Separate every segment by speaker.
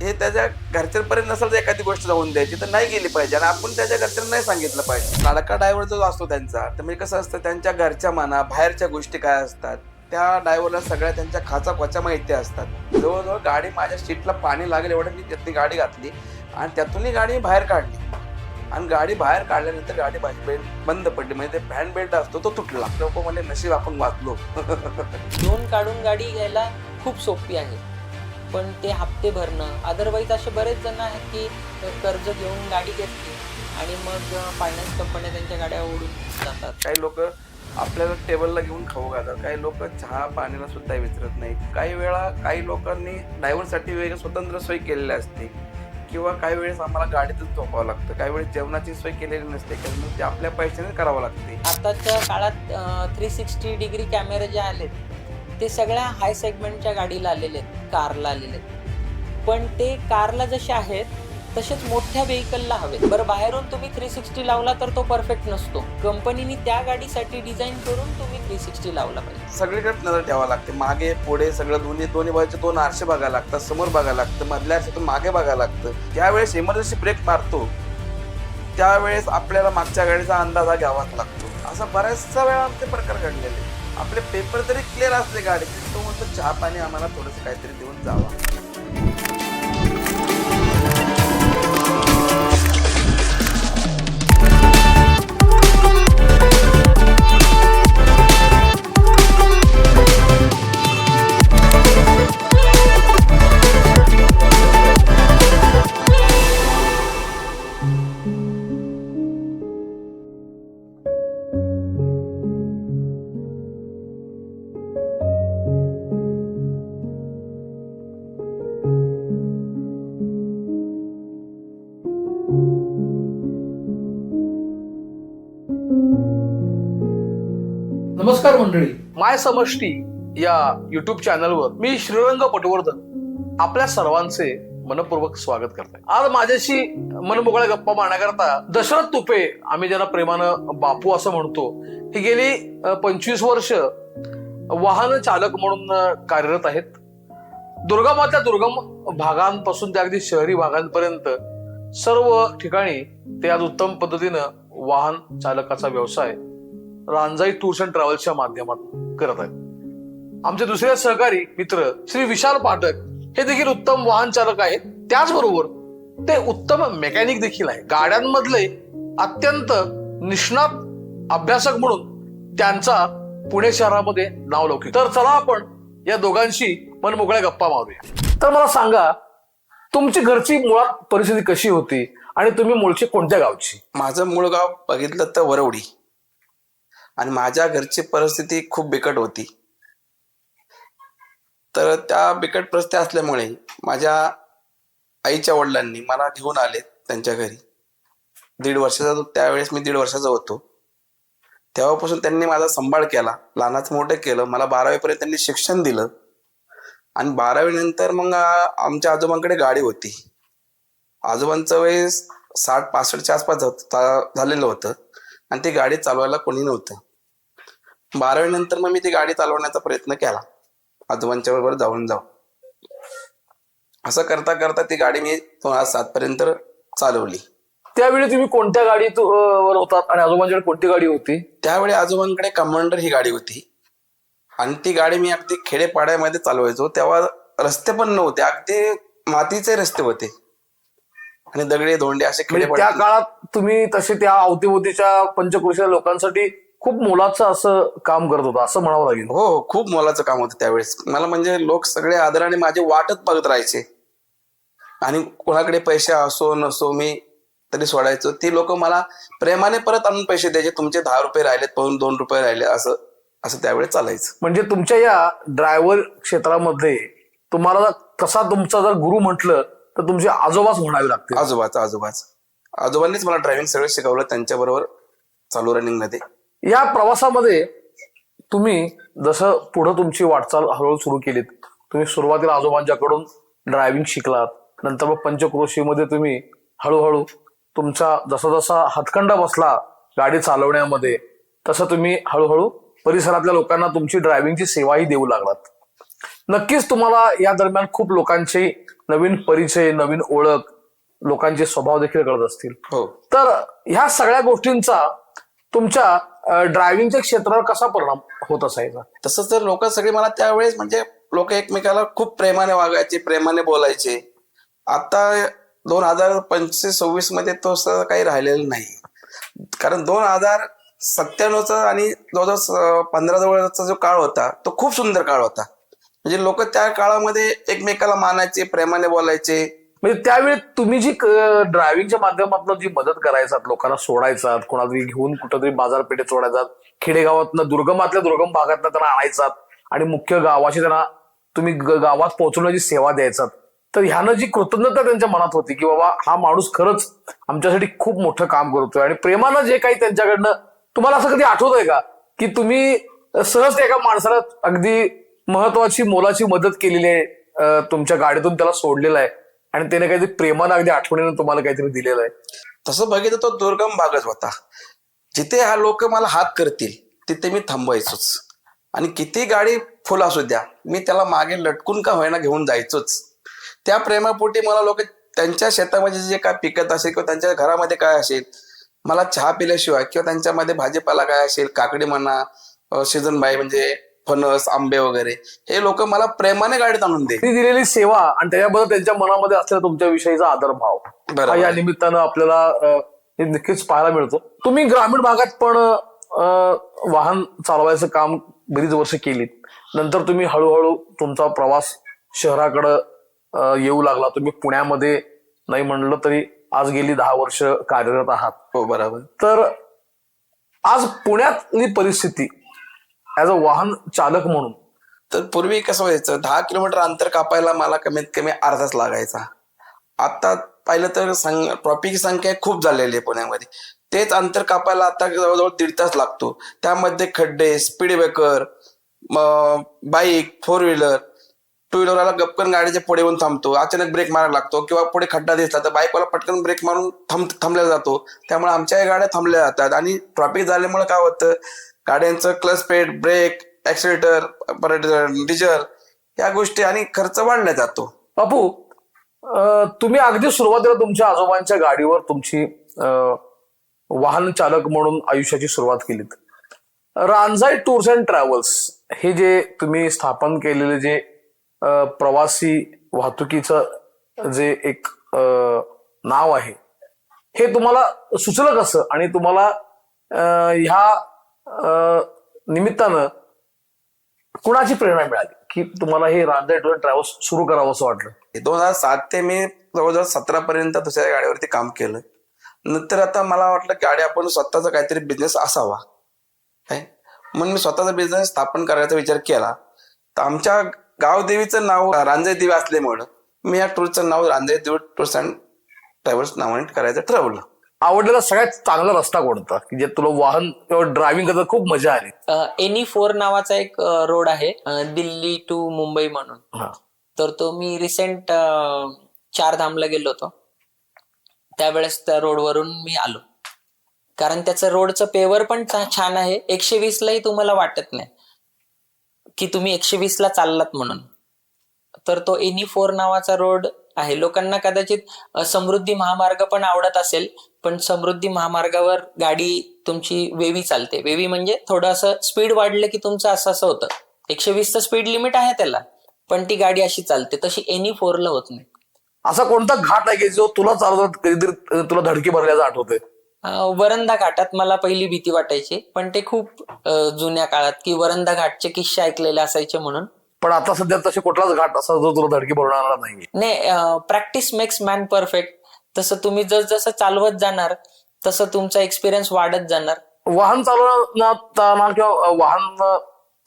Speaker 1: हे त्याच्या घरच्यांपर्यंत नसेल तर एखादी गोष्ट जाऊन द्यायची तर नाही गेली पाहिजे, आणि आपण त्याच्या घरच्यांना नाही सांगितलं पाहिजे. लाडका ड्रायव्हर जो असतो त्यांचा, तर म्हणजे कसं असतं, त्यांच्या घरच्या म्हणा बाहेरच्या गोष्टी काय असतात त्या ड्रायव्हरला सगळ्या त्यांच्या खाचा खोचा माहिती असतात. जवळजवळ गाडी माझ्या सीटला पाणी लागेल एवढं मी त्यातली गाडी घातली आणि त्यातूनही गाडी बाहेर काढली, आणि गाडी बाहेर काढल्यानंतर गाडी बेल्ट बंद पडली, म्हणजे ते फॅन बेल्ट असतो तो तुटला. लोक म्हणजे नशीब आपण वाचलो.
Speaker 2: लोन काढून गाडी घ्यायला खूप सोपी आहे, पण ते हप्ते भरणं, अदरवाईज असे बरेच जण आहेत की कर्ज घेऊन गाडी घेतली आणि मग फायनान्स कंपन्या त्यांच्या गाड्या ओढून जातात.
Speaker 1: काही लोक आपल्याला टेबलला घेऊन खाऊ घालतात, काही लोक चहा पाण्याला सुद्धा विचारत नाही. काही वेळा काही लोकांनी ड्रायव्हरसाठी वेगळी स्वतंत्र सोय केलेली असते, किंवा काही वेळेस आम्हाला गाडीतच झोपावं लागतं, काही वेळेस जेवणाची सोय केलेली नसते, कारण ते आपल्या पैशाने करावं लागते.
Speaker 2: आताच्या काळात 360 डिग्री कॅमेरे जे आलेत ते सगळ्या हाय सेगमेंटच्या गाडीला आलेले आहेत, कारला आलेले आहेत. पण ते कारला जसे आहेत तसेच मोठ्या व्हेकलला हवेत. बरं, बाहेरून तुम्ही 360 लावला तर तो परफेक्ट नसतो. कंपनीने त्या गाडीसाठी डिझाईन करून तुम्ही 360 लावला पाहिजे.
Speaker 1: सगळीकडे नजर ठेवावं लागते, मागे पुढे सगळं दोन्ही बाजूचे 2 आरसे बघायला लागतात, समोर बघायला लागतं, मधल्या आरशातून मागे बघायला लागतं. त्यावेळेस इमर्जन्सी ब्रेक मारतो त्यावेळेस आपल्याला मागच्या गाडीचा अंदाज घ्यावाच लागतो. असा बऱ्याचशा वेळा आमचे प्रकार घडलेले. आपले पेपर तरी क्लिअर असले गाडीचे, तो म्हणतो चहा पाणी आम्हाला थोडंसं काहीतरी देऊन जावा.
Speaker 3: नमस्कार मंडळी, माय समष्टी या युट्यूब चॅनलवर मी श्रीरंग पटवर्धन आपल्या सर्वांचे मनपूर्वक स्वागत करतोय. आज माझ्याशी मनमोकळ्या गप्पा मारण्याकरता दशरथ तुपे, आम्ही ज्यांना प्रेमानं बापू असं म्हणतो, ही गेली 25 वर्ष वाहन चालक म्हणून कार्यरत आहेत. दुर्गमातल्या दुर्गम भागांपासून ते अगदी शहरी भागांपर्यंत सर्व ठिकाणी ते आज उत्तम पद्धतीनं वाहन चालकाचा व्यवसाय रांजाई टूर्स अँड ट्रॅव्हल्सच्या माध्यमातून करत आहेत. आमचे दुसरे सहकारी मित्र श्री विशाल पाठक हे देखील उत्तम वाहन चालक आहेत. त्याचबरोबर ते उत्तम मेकॅनिक देखील आहे. गाड्यांमधले अत्यंत निष्णात अभ्यासक म्हणून त्यांचा पुणे शहरामध्ये नावलौकिक. तर चला आपण या दोघांशी मनमोकळ्या गप्पा मारूया. तर मला सांगा, तुमची घरची मुळात परिस्थिती कशी होती आणि तुम्ही मूळचे कोणत्या गावची?
Speaker 1: माझं मूळ गाव बघितलं तर वरवडी, आणि माझ्या घरची परिस्थिती खूप बिकट होती. तर त्या बिकट परिस्थिती असल्यामुळे माझ्या आईच्या वडिलांनी मला घेऊन आले त्यांच्या घरी. 1.5 वर्षाचा, त्यावेळेस मी 1.5 वर्षाचा होतो. तेव्हापासून त्यांनी माझा सांभाळ केला, लहानाचं मोठं केलं. मला 12वी पर्यंत त्यांनी शिक्षण दिलं, आणि 12वी नंतर मग आमच्या आजोबांकडे गाडी होती. आजोबांचं वय 60-65च्या आसपास झालेलं होतं, आणि ती गाडी चालवायला कोणी नव्हतं. 12वी नंतर मग मी ती गाडी चालवण्याचा प्रयत्न केला, आजोबांच्या बरोबर जाऊन. असं करता करता ती गाडी मी 2007 पर्यंत चालवली.
Speaker 3: त्यावेळी तुम्ही कोणत्या गाडीत वर होतात आणि आजोबांच्याकडे कोणती गाडी होती?
Speaker 1: त्यावेळी आजोबांकडे कमांडर ही गाडी होती, आणि ती गाडी मी अगदी खेडेपाड्यामध्ये चालवायचो. तेव्हा रस्ते पण नव्हते, अगदी मातीचे रस्ते होते आणि दगडे धोंडे असे
Speaker 3: त्या काळात तुम्ही तसे त्या अवतीभोवतीच्या पंचक्रोशीच्या लोकांसाठी खूप मोलाचं असं काम करत होता, असं म्हणावं लागेल.
Speaker 1: हो, खूप मोलाचं काम होतं त्यावेळेस. मला म्हणजे लोक सगळे आदराने माझी वाटच बघत राहायचे, आणि कोणाकडे पैसे असो नसो मी तरी सोडायचो. ती लोक मला प्रेमाने परत आणून पैसे द्यायचे. तुमचे 10 रुपये राहिलेत, पाहून 2 रुपये राहिले, असं असं त्यावेळेस चालायचं.
Speaker 3: म्हणजे तुमच्या या ड्रायव्हर क्षेत्रामध्ये तुम्हाला कसा तुमचा जर गुरु म्हटलं तर तुमचे आजोबाच म्हणावे लागते.
Speaker 1: आजोबांनीच मला ड्रायव्हिंग सगळं शिकवलं, त्यांच्या बरोबर चालू रनिंग मध्ये.
Speaker 3: या प्रवासामध्ये तुम्ही जसं पुढं तुमची वाटचाल हळूहळू सुरू केलीत, तुम्ही सुरुवातीला आजोबांच्याकडून ड्रायव्हिंग शिकलात, नंतर मग पंचक्रोशीमध्ये तुम्ही हळूहळू तुमचा जसा जसा हातखंडा बसला गाडी चालवण्यामध्ये, तसं तुम्ही हळूहळू परिसरातल्या लोकांना तुमची ड्रायव्हिंगची सेवाही देऊ लागलात. नक्कीच तुम्हाला या दरम्यान खूप लोकांचे नवीन परिचय, नवीन ओळख, लोकांचे स्वभाव देखील कळत असतील.
Speaker 1: हो.
Speaker 3: तर ह्या सगळ्या गोष्टींचा तुमच्या ड्रायव्हिंगच्या क्षेत्रावर कसा परिणाम होत असायचा?
Speaker 1: तसंच तर लोक सगळे मला त्यावेळेस म्हणजे लोक एकमेकाला खूप प्रेमाने वागायचे, प्रेमाने बोलायचे. आता 2025-26 मध्ये तो असं काही राहिलेलं नाही. कारण 2097चा आणि 2015 जवळचा जो काळ होता तो खूप सुंदर काळ होता. म्हणजे लोक त्या काळामध्ये एकमेकाला मानायचे, प्रेमाने बोलायचे.
Speaker 3: म्हणजे त्यावेळी तुम्ही जी ड्रायव्हिंगच्या माध्यमातून जी मदत करायचात, लोकांना सोडायचात, कोणातरी घेऊन कुठंतरी बाजारपेठेत सोडायचात, खेडेगावातनं दुर्गमातल्या दुर्गम भागातनं त्यांना आणायचात आणि मुख्य गावाशी त्यांना तुम्ही गावात पोहोचवण्याची सेवा द्यायचात, तर ह्यानं जी कृतज्ञता त्यांच्या मनात होती की बाबा हा माणूस खरंच आमच्यासाठी खूप मोठं काम करतोय, आणि प्रेमानं जे काही त्यांच्याकडनं, तुम्हाला असं कधी आठवतंय का की तुम्ही सहज एका माणसाला अगदी महत्वाची मोलाची मदत केलेली आहे, तुमच्या गाडीतून त्याला सोडलेलं आहे आणि त्याने काहीतरी प्रेमानं अगदी आठवणीनं तुम्हाला काहीतरी दिलेलं आहे?
Speaker 1: तसं बघितलं तो दुर्गम भागच होता. जिथे हा लोक मला हात करतील तिथे मी थांबायचोच, आणि किती गाडी फुल असू द्या मी त्याला मागे लटकून का होईना घेऊन जायचोच. त्या प्रेमापोटी मला लोक त्यांच्या शेतामध्ये जे काय पिकत असेल किंवा त्यांच्या घरामध्ये काय असेल, मला चहा पिल्याशिवाय किंवा त्यांच्यामध्ये भाजीपाला काय असेल, काकडी म्हणा, सीझन बाई म्हणजे फणस, आंबे वगैरे, हे लोक मला प्रेमाने गाडीत आणून दे.
Speaker 3: ती दिलेली सेवा आणि त्याच्याबद्दल त्यांच्या मनामध्ये असलेला तुमच्या विषयीचा आदरभाव हा या निमित्तानं आपल्याला नक्कीच पाहायला मिळतो. तुम्ही ग्रामीण भागात पण वाहन चालवायचं काम बरीच वर्ष केलीत. नंतर तुम्ही हळूहळू तुमचा प्रवास शहराकडं येऊ लागला. तुम्ही पुण्यामध्ये नाही म्हणलं तरी आज गेली 10 वर्ष कार्यरत आहात.
Speaker 1: हो, बरोबर.
Speaker 3: तर आज पुण्यातली परिस्थिती ऍज अ वाहन चालक म्हणून,
Speaker 1: तर पूर्वी कसं व्हायचं, 10 किलोमीटर अंतर कापायला मला कमीत कमी अर्धा तास लागायचा. आता पाहिलं तर ट्रॉफिकची संख्या खूप झालेली आहे पुण्यामध्ये. तेच अंतर कापायला आता जवळजवळ 1.5 तास लागतो. त्यामध्ये खड्डे, स्पीड ब्रेकर, बाईक, 4 व्हीलर, 2 व्हीलरला गपकन गाडीच्या पुढे येऊन थांबतो, अचानक ब्रेक मारायला लागतो, किंवा पुढे खड्डा दिसला तर बाईकवाला पटकन ब्रेक मारून थांबल्या जातो. त्यामुळे आमच्या गाड्या थांबल्या जातात, आणि ट्रॉफिक झाल्यामुळे काय होतं, गाड्यांचं क्लच पेड, ब्रेक, ऍक्सिलेटर, परत डिझेल, या गोष्टी आणि खर्च वाढला जातो.
Speaker 3: बापू, तुम्ही अगदी सुरुवातीला तुमच्या आजोबांच्या गाडीवर तुमची वाहन चालक म्हणून आयुष्याची सुरुवात केलीत. रांजाई टूर्स अँड ट्रॅव्हल्स हे जे तुम्ही स्थापन केलेले जे प्रवासी वाहतुकीचं जे एक नाव आहे, हे तुम्हाला सुचलं कसं, आणि तुम्हाला ह्या निमित्तानं कुणाची प्रेरणा मिळाली की तुम्हाला हे रांजाई टूर अँड ट्रॅव्हल्स सुरू करावं असं वाटलं?
Speaker 1: 2007 ते मी जवळजवळ 17 पर्यंत दुसऱ्या गाडीवरती काम केलं. नंतर आता मला वाटलं गाडी आपण स्वतःचा काहीतरी बिझनेस असावा, काय म्हणून मी स्वतःचा बिझनेस स्थापन करायचा विचार केला. तर आमच्या गावदेवीचं नाव रांजाई देवी असल्यामुळं मी या टूरचं नाव रांजाई देवी टूर्स अँड ट्रॅव्हल्स नावाने करायचं ठरवलं.
Speaker 3: आवडलेला सगळ्यात चांगला रस्ता कोणता की जे तुला वाहन किंवा ड्रायव्हिंग करता खूप मजा आली?
Speaker 2: NE4 नावाचा एक रोड आहे, दिल्ली टू मुंबई म्हणून. तर तो मी रिसेंट 4 धामला गेलो होतो, त्यावेळेस त्या रोडवरून मी आलो. कारण त्याचं रोडचं पेवर पण छान आहे. 120 लाही तुम्हाला वाटत नाही की तुम्ही 120 ला चाललात म्हणून. तर तो NE4 नावाचा रोड आहे. लोकांना कदाचित समृद्धी महामार्ग पण आवडत असेल, पण समृद्धी महामार्गावर गाडी तुमची वेवी चालते. वेवी म्हणजे थोडंसं स्पीड वाढलं की तुमचं असं होतं. 120चं स्पीड लिमिट आहे त्याला, पण ती गाडी अशी चालते. तशी NE4 ला होत नाही.
Speaker 3: असा कोणता घाट आहे की जो तुला चालवत कधीतरी तुला धडकी भरल्याचं आठवतंय?
Speaker 2: वरंदा घाटात मला पहिली भीती वाटायची, पण ते खूप जुन्या काळात की वरंदा घाटचे किस्से ऐकलेले असायचे म्हणून.
Speaker 3: पण आता सध्या तसे कुठलाच घाट असा जो तुला धडकी भरवणारा नाही?
Speaker 2: नाही, प्रॅक्टिस मेक्स मॅन परफेक्ट. तसं तुम्ही जसं चालवत जाणार तसं तुमचा एक्सपिरियन्स वाढत जाणार.
Speaker 3: वाहन चालवताना किंवा वाहन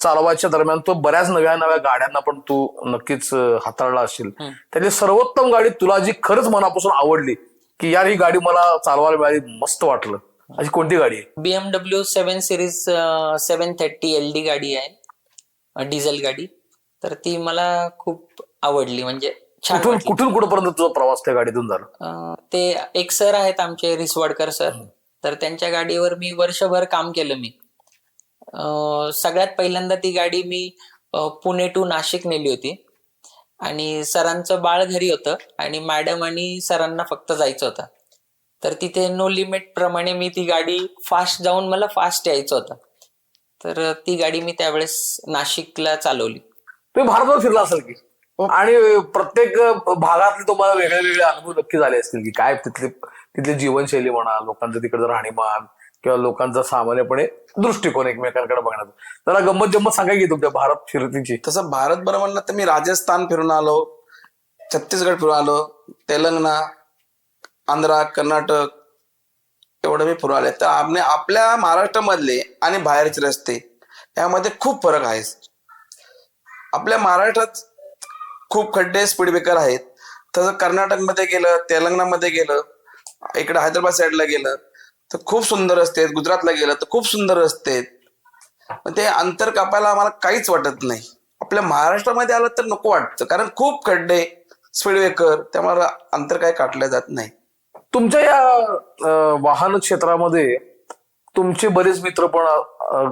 Speaker 3: चालवायच्या दरम्यान तो बऱ्याच नव्या नव्या गाड्यांना पण तू नक्कीच हाताळला असेल. त्यातली सर्वोत्तम गाडी तुला जी खरंच मनापासून आवडली की यार ही गाडी मला चालवायला मिळाली, मस्त वाटलं, अशी कोणती गाडी आहे?
Speaker 2: BMW 7 सिरीज 730 LD गाडी आहे, डिझेल गाडी. तर ती मला खूप आवडली. म्हणजे
Speaker 3: कुठून कुठपर्यंत तुझा प्रवास त्या गाडीतून झाला?
Speaker 2: ते एक सर आहेत आमचे, रिसवाडकर सर. तर त्यांच्या गाडीवर मी वर्षभर काम केलं. मी सगळ्यात पहिल्यांदा ती गाडी मी पुणे टू नाशिक नेली होती आणि सरांचं बाळ घरी होतं आणि मॅडम आणि सरांना फक्त जायचं होतं. तर तिथे नो लिमिट प्रमाणे मी ती गाडी फास्ट जाऊन मला फास्ट यायचं होतं. तर ती गाडी मी त्यावेळेस नाशिकला चालवली.
Speaker 3: तुम्ही भारतभर फिरला असेल की आणि प्रत्येक भागातले तुम्हाला वेगळे वेगळे अनुभव नक्की झाले असतील की काय तिथली जीवनशैली म्हणा, लोकांचं तिकडचं राहणीमान किंवा लोकांचा सामान्यपणे दृष्टिकोन एकमेकांकडे बघण्याचा. जरा गंमत जम्मत सांगा की तुमच्या भारत फिरतीची.
Speaker 1: तसं भारत बरं म्हणलं तर मी राजस्थान फिरून आलो, छत्तीसगड फिरून आलो, तेलंगणा, आंध्रा, कर्नाटक एवढं मी फिरून आले. तर आपल्या महाराष्ट्रामधले आणि बाहेरचे रस्ते यामध्ये खूप फरक आहे. आपल्या महाराष्ट्रात खूप खड्डे, स्पीड ब्रेकर आहेत. तसं कर्नाटकमध्ये गेलं, तेलंगणामध्ये गेलं, इकडे हैदराबाद साईडला गेलं तर खूप सुंदर रस्ते आहेत. गुजरातला गेलं तर खूप सुंदर रस्ते आहेत. पण ते अंतर कापायला आम्हाला काहीच वाटत नाही. आपल्या महाराष्ट्रामध्ये आलं तर नको वाटतं, कारण खूप खड्डे, स्पीड ब्रेकर, त्यामुळे अंतर काही काटलं जात नाही.
Speaker 3: तुमच्या या वाहन क्षेत्रामध्ये तुमचे बरेच मित्र पण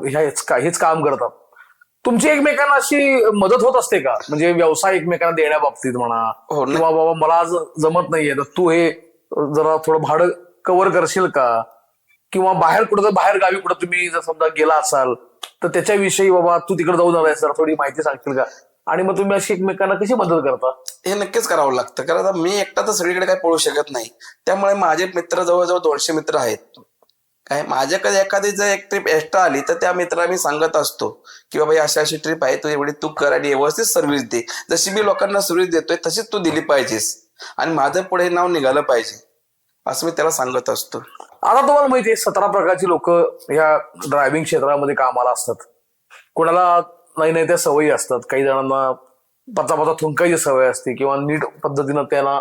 Speaker 3: हेच काम करतात. तुमची एकमेकांना अशी मदत होत असते का? म्हणजे व्यवसाय एकमेकांना देण्याबाबतीत म्हणा,
Speaker 1: हो,
Speaker 3: किंवा बाबा मला आज जमत नाहीये तर तू हे जरा थोडं भाडं कव्हर करशील का? किंवा बाहेर कुठं बाहेर गावी कुठं तुम्ही जर समजा गेला असाल तर त्याच्याविषयी बाबा तू तिकडे जाऊन आलायस जरा थोडी माहिती सांगशील का? आणि मग तुम्ही अशी एकमेकांना कशी मदत करता?
Speaker 1: हे नक्कीच करावं लागतं, कारण आता मी एकटा तर सगळीकडे काही पळू शकत नाही. त्यामुळे माझे मित्र जवळजवळ 200 मित्र आहेत. काय माझ्याकडे एखादी जर एक ट्रिप एक्स्ट्रा आली तर त्या मित्राला मी सांगत असतो की बाबा अशी अशी ट्रिप आहे, तू एवढी तू कर आणि व्यवस्थित सर्व्हिस दे. जशी मी लोकांना सर्व्हिस देतोय तशीच तू दिली पाहिजेस आणि माझं पुढे नाव निघालं पाहिजे, असं मी त्याला सांगत असतो.
Speaker 3: आता तुम्हाला माहिती आहे 17 प्रकारची लोक ह्या ड्रायव्हिंग क्षेत्रामध्ये कामाला असतात. कोणाला नाही नाही त्या सवयी असतात, काही जणांना पचा थुंकायची सवय असते किंवा नीट पद्धतीनं त्यांना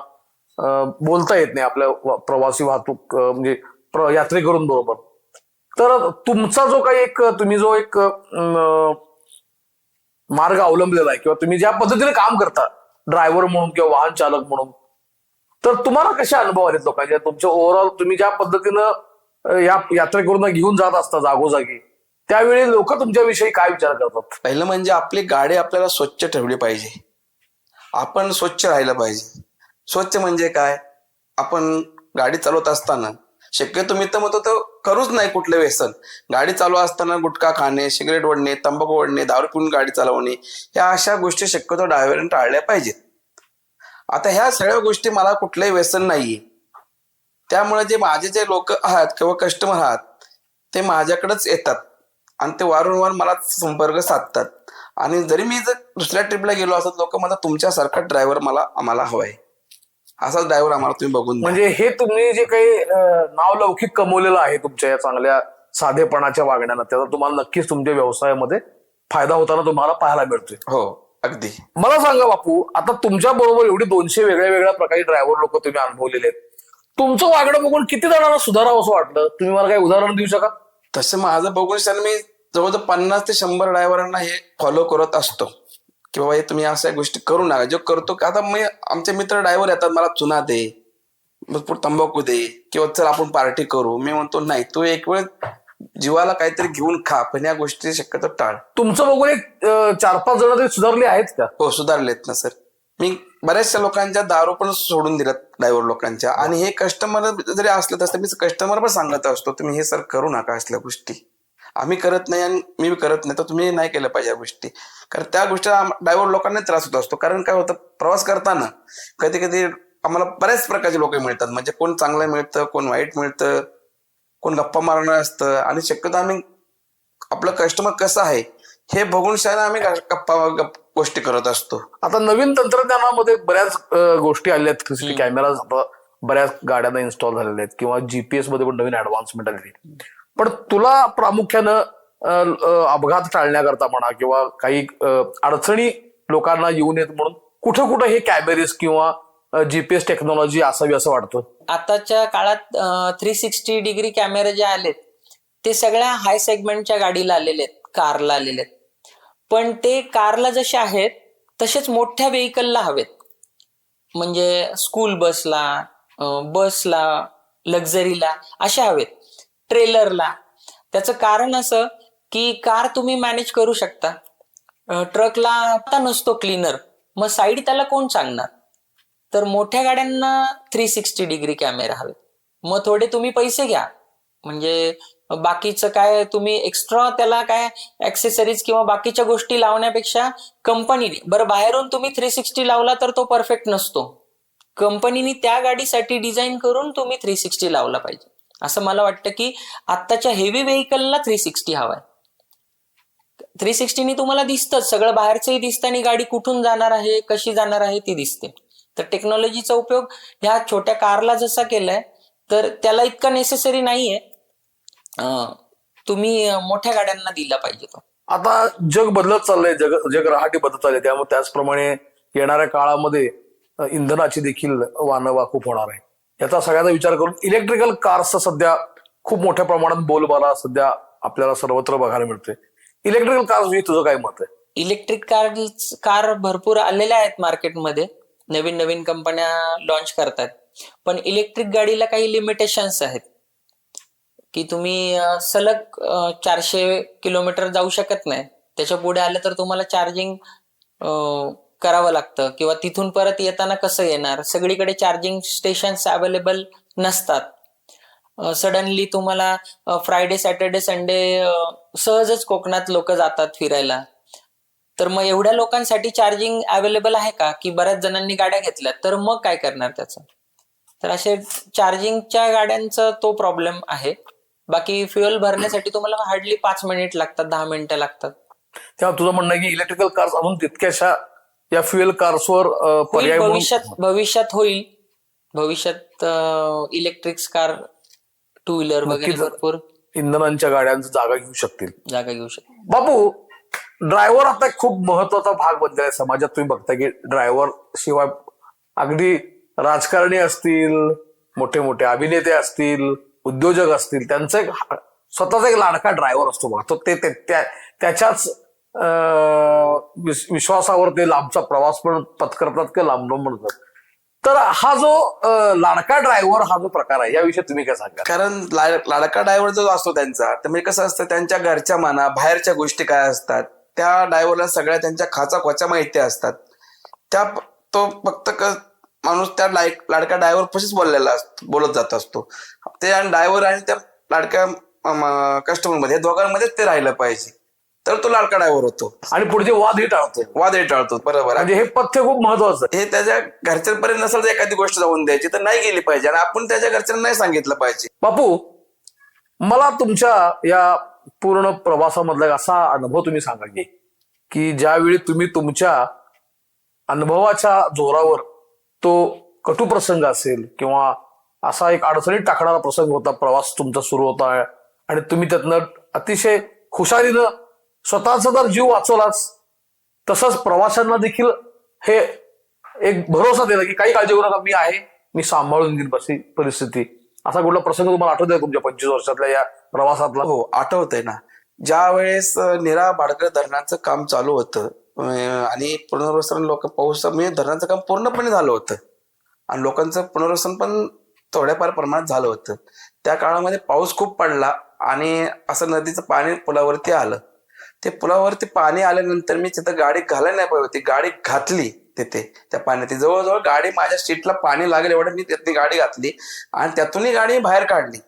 Speaker 3: बोलता येत नाही आपल्या प्रवासी वाहतूक म्हणजे यात्रेकरून बरोबर. तर तुमचा जो काही तुम्ही जो एक मार्ग अवलंबलेला आहे किंवा तुम्ही ज्या पद्धतीने काम करता ड्रायव्हर म्हणून किंवा वाहन चालक म्हणून, तर तुम्हाला कसे अनुभव आलेत लोकांचे? तुमच्या ओव्हरऑल तुम्ही ज्या पद्धतीनं या यात्रेकरूंना घेऊन जात असता जागोजागी, त्यावेळी लोक तुमच्याविषयी काय विचार करतात?
Speaker 1: पहिलं म्हणजे आपली गाडी आपल्याला स्वच्छ ठेवली पाहिजे. आपण स्वच्छ राहिलं पाहिजे. स्वच्छ म्हणजे काय? आपण गाडी चालवत असताना शक्यतो मी तर म्हणतो तर करूच नाही कुठलं व्यसन. गाडी चालू असताना गुटखा खाणे, सिगरेट ओढणे, तंबाखू ओढणे, दारू पिऊन गाडी चालवणे, या अशा गोष्टी शक्यतो ड्रायव्हरने टाळल्या पाहिजेत. आता ह्या सगळ्या गोष्टी मला कुठलंही व्यसन नाहीये. त्यामुळे जे माझे जे लोक आहात किंवा कस्टमर आहात ते माझ्याकडेच येतात आणि ते वारंवार मला संपर्क साधतात. आणि जरी मी जर दुसऱ्या ट्रिपला गेलो असत, लोक म्हणतात तुमच्यासारखा ड्रायव्हर आम्हाला हवाय, असाच ड्रायव्हर आम्हाला तुम्ही बघून द्या.
Speaker 3: म्हणजे हे तुम्ही जे काही नावलौकिक कमवलेलं आहे तुमच्या या चांगल्या साधेपणाच्या वागण्यानं, त्याचा तुम्हाला नक्कीच तुमच्या व्यवसायामध्ये फायदा होताना तुम्हाला पाहायला मिळतोय.
Speaker 1: हो, अगदी.
Speaker 3: मला सांगा बापू, आता तुमच्या बरोबर एवढी 200 वेगळ्या वेगळ्या प्रकारचे ड्रायव्हर लोक तुम्ही अनुभवलेले आहेत. तुमचं वागणं बघून किती जणांना सुधारावं असं वाटलं? तुम्ही मला काही उदाहरण देऊ शका?
Speaker 1: तसं माझं बघून सर मी जवळजवळ 50 ते 100 ड्रायव्हरांना हे फॉलो करत असतो की बाबा हे तुम्ही अशा गोष्टी करू नका. जो करतो का आता मी आमचे मित्र ड्रायव्हर येतात, मला चुना दे, भरपूर तंबाखू दे किंवा चल आपण पार्टी करू. मी म्हणतो नाही, तू एक वेळ जीवाला काहीतरी घेऊन खा, पण या गोष्टी शक्यतो टाळ.
Speaker 3: तुमचं बघून एक 4-5 जण तरी सुधारले आहेत का?
Speaker 1: हो, सुधारलेत ना सर. मी बऱ्याचशा लोकांच्या दारू पण सोडून दिल्यात ड्रायव्हर लोकांच्या. आणि हे कस्टमर जरी असलं तसं मी कस्टमर पण सांगत असतो तुम्ही हे सर करू नका, असल्या गोष्टी आम्ही करत नाही आणि मी करत नाही तर तुम्ही नाही केल्या पाहिजे या गोष्टी. कारण त्या गोष्टीला ड्रायव्हर लोकांना त्रास होत असतो. कारण काय होतं, प्रवास करताना कधी कधी आम्हाला बऱ्याच प्रकारचे लोक मिळतात. म्हणजे कोण चांगलं मिळतं, कोण वाईट मिळतं, कोण गप्पा मारणं असतं. आणि शक्यतो आम्ही आपलं कस्टमर कसं आहे हे बघून शाळा आम्ही गप्पा गोष्टी करत असतो.
Speaker 3: आता नवीन तंत्रज्ञानामध्ये बऱ्याच गोष्टी आल्या आहेत. सीसीटीव्ही कॅमेरा बऱ्याच गाड्यांना इन्स्टॉल झालेले आहेत किंवा जीपीएस मध्ये पण नवीन ऍडव्हान्समेंट आलेली. पण तुला प्रामुख्यानं अपघात टाळण्याकरता म्हणा किंवा काही अडचणी लोकांना येऊ नयेत म्हणून कुठं कुठं हे कॅमेरेस किंवा जीपीएस टेक्नॉलॉजी असावी असं वाटतं?
Speaker 2: आताच्या काळात 360 डिग्री कॅमेरे जे आलेत ते सगळ्या हाय सेगमेंटच्या गाडीला आलेले आहेत, कारला आलेले आहेत. पण ते कारला जसे आहेत तसेच मोठ्या व्हेकलला हवेत. म्हणजे स्कूल बसला, लक्झरीला अशा हवेत, ट्रेलरला. त्याचं कारण असं की कार तुम्ही मॅनेज करू शकता. ट्रकला आता नसतो क्लीनर, मग साईड त्याला कोण सांगणार? तर मोठ्या गाड्यांना 360 डिग्री कॅमेरा हवे. मग थोडे तुम्ही पैसे घ्या, म्हणजे बाकीचं काय तुम्ही एक्स्ट्रा त्याला काय ऍक्सेसरीज किंवा बाकीच्या गोष्टी लावण्यापेक्षा कंपनीने, बरं बाहेरून तुम्ही 360 लावला तर तो परफेक्ट नसतो, कंपनीने त्या गाडीसाठी डिझाईन करून तुम्ही 360 लावला पाहिजे. असं मला वाटतं की आत्ताच्या हेवी व्हेकलला 360 हवाय. 360 तुम्हाला दिसतंच, सगळं बाहेरचंही दिसतं आणि गाडी कुठून जाणार आहे, कशी जाणार आहे ती दिसते. तर टेक्नॉलॉजीचा उपयोग ह्या छोट्या कारला जसा केलाय तर त्याला इतका नेसेसरी नाहीये, तुम्ही मोठ्या गाड्यांना दिला पाहिजे तो.
Speaker 3: आता जग बदलत चाललंय, जग रहाटी बदलत चाललंय, त्यामुळे त्याचप्रमाणे येणाऱ्या काळामध्ये इंधनाची देखील वाहतूक होणार आहे. याचा सगळ्याचा विचार करून इलेक्ट्रिकल कार्सचा सध्या खूप मोठ्या प्रमाणात बोलबाला सध्या आपल्याला सर्वत्र बघायला मिळते. इलेक्ट्रिकल कार्स विषयी तुझं काय मत आहे?
Speaker 2: इलेक्ट्रिक कार भरपूर आलेल्या आहेत मार्केटमध्ये, नवीन नवीन कंपन्या लॉन्च करतात. पण इलेक्ट्रिक गाडीला काही लिमिटेशन्स आहेत की तुम्ही सलग 400 किलोमीटर जाऊ शकत नाही. त्याच्या पुढे आलं तर तुम्हाला चार्जिंग करावं लागतं, किंवा तिथून परत येताना कसं येणार, सगळीकडे चार्जिंग स्टेशन्स अवेलेबल नसतात. सडनली तुम्हाला फ्रायडे सॅटर्डे संडे सहजच कोकणात लोक जातात फिरायला, तर मग एवढ्या लोकांसाठी चार्जिंग अवेलेबल आहे का? की बऱ्याच जणांनी गाड्या घेतल्या, तर मग काय करणार त्याचं? तर असे चार्जिंगच्या गाड्यांचा तो प्रॉब्लेम आहे. बाकी फ्युएल भरण्यासाठी तुम्हाला हार्डली 5 मिनिट लागतात, 10 मिनिटं लागतात.
Speaker 3: तेव्हा तुझं म्हणणं आहे की इलेक्ट्रिकल कार्स अजून तितक्याशा या फ्युएल कार्सवर पर्याय
Speaker 2: भविष्यात होईल. भविष्यात इलेक्ट्रिक कार, टू व्हीलर वगैरे भरपूर
Speaker 3: इंधनांच्या गाड्यांची जागा घेऊ शकतील. बापू, ड्रायव्हर आता खूप महत्वाचा भाग बनलेला आहे समाजात. तुम्ही बघताय की ड्रायव्हर शिवाय अगदी राजकारणी असतील, मोठे मोठे अभिनेते असतील, उद्योजक असतील, त्यांचा एक स्वतःचा एक लाडका ड्रायव्हर असतो बघा. तो त्याच्याच विश्वासावर ते लांबचा प्रवास पण पत्करतात किंवा लांब म्हणतात. तर हा जो लाडका ड्रायव्हर हा जो प्रकार आहे, याविषयी तुम्ही काय सांगा?
Speaker 1: कारण लाडका ड्रायव्हर जो असतो त्यांचा, तर म्हणजे कसं असतं, त्यांच्या घरच्या म्हणा बाहेरच्या गोष्टी काय असतात त्या ड्रायव्हरला सगळ्या त्यांच्या खाचा खोच्या माहिती असतात. तो फक्त माणूस त्या लाडका ड्रायव्हर पशीच बोलत जात असतो. ते ड्रायव्हर आणि त्या लाडक्या कस्टमर मध्ये दोघांमध्येच ते राहिलं पाहिजे, तर तो लाडका ड्रायव्हर होतो आणि
Speaker 3: पुढचे वादही
Speaker 1: टाळतो. बरोबर.
Speaker 3: म्हणजे हे पथ्य खूप महत्वाचं आहे.
Speaker 1: हे त्याच्या घरच्यांपर्यंत नसेल तर एखादी गोष्ट जाऊन द्यायची तर नाही गेली पाहिजे, आणि आपण त्याच्या घरच्यांना नाही सांगितलं पाहिजे.
Speaker 3: बापू, मला तुमच्या या पूर्ण प्रवासामधला असा अनुभव तुम्ही सांगा की ज्यावेळी तुम्ही तुमच्या अनुभवाच्या जोरावर तो कटू प्रसंग असेल किंवा असा एक अडचणीत टाकणारा प्रसंग होता, प्रवास तुमचा सुरू होता आणि तुम्ही त्यातनं अतिशय खुशालीनं स्वतःचा जर जीव वाचवलाच, तसंच प्रवाशांना देखील हे एक भरोसा दिला की काही काळजी करू नका, मी आहे, मी सांभाळून घेईन अशी परिस्थिती. असा कुठला प्रसंग तुम्हाला आठवत आहे तुमच्या 25 वर्षातल्या या प्रवासातला?
Speaker 1: हो, आठवतंय ना. ज्या वेळेस निरा भाडकर धरणाचं काम चालू होतं आणि पुनर्वसन पाऊस म्हणजे धरणाचं काम पूर्णपणे झालं होतं आणि लोकांचं पुनर्वसन पण थोड्याफार प्रमाणात झालं होतं. त्या काळामध्ये पाऊस खूप पडला आणि असं नदीचं पाणी पुलावरती आलं. ते पुलावरती पाणी आल्यानंतर मी तिथं गाडी घालायला नाही पाहिजे होती, गाडी घातली तिथे त्या पाण्यात. जवळजवळ गाडी माझ्या सीटला पाणी लागेल एवढं मी त्यातली गाडी घातली आणि त्यातूनही गाडी बाहेर काढली.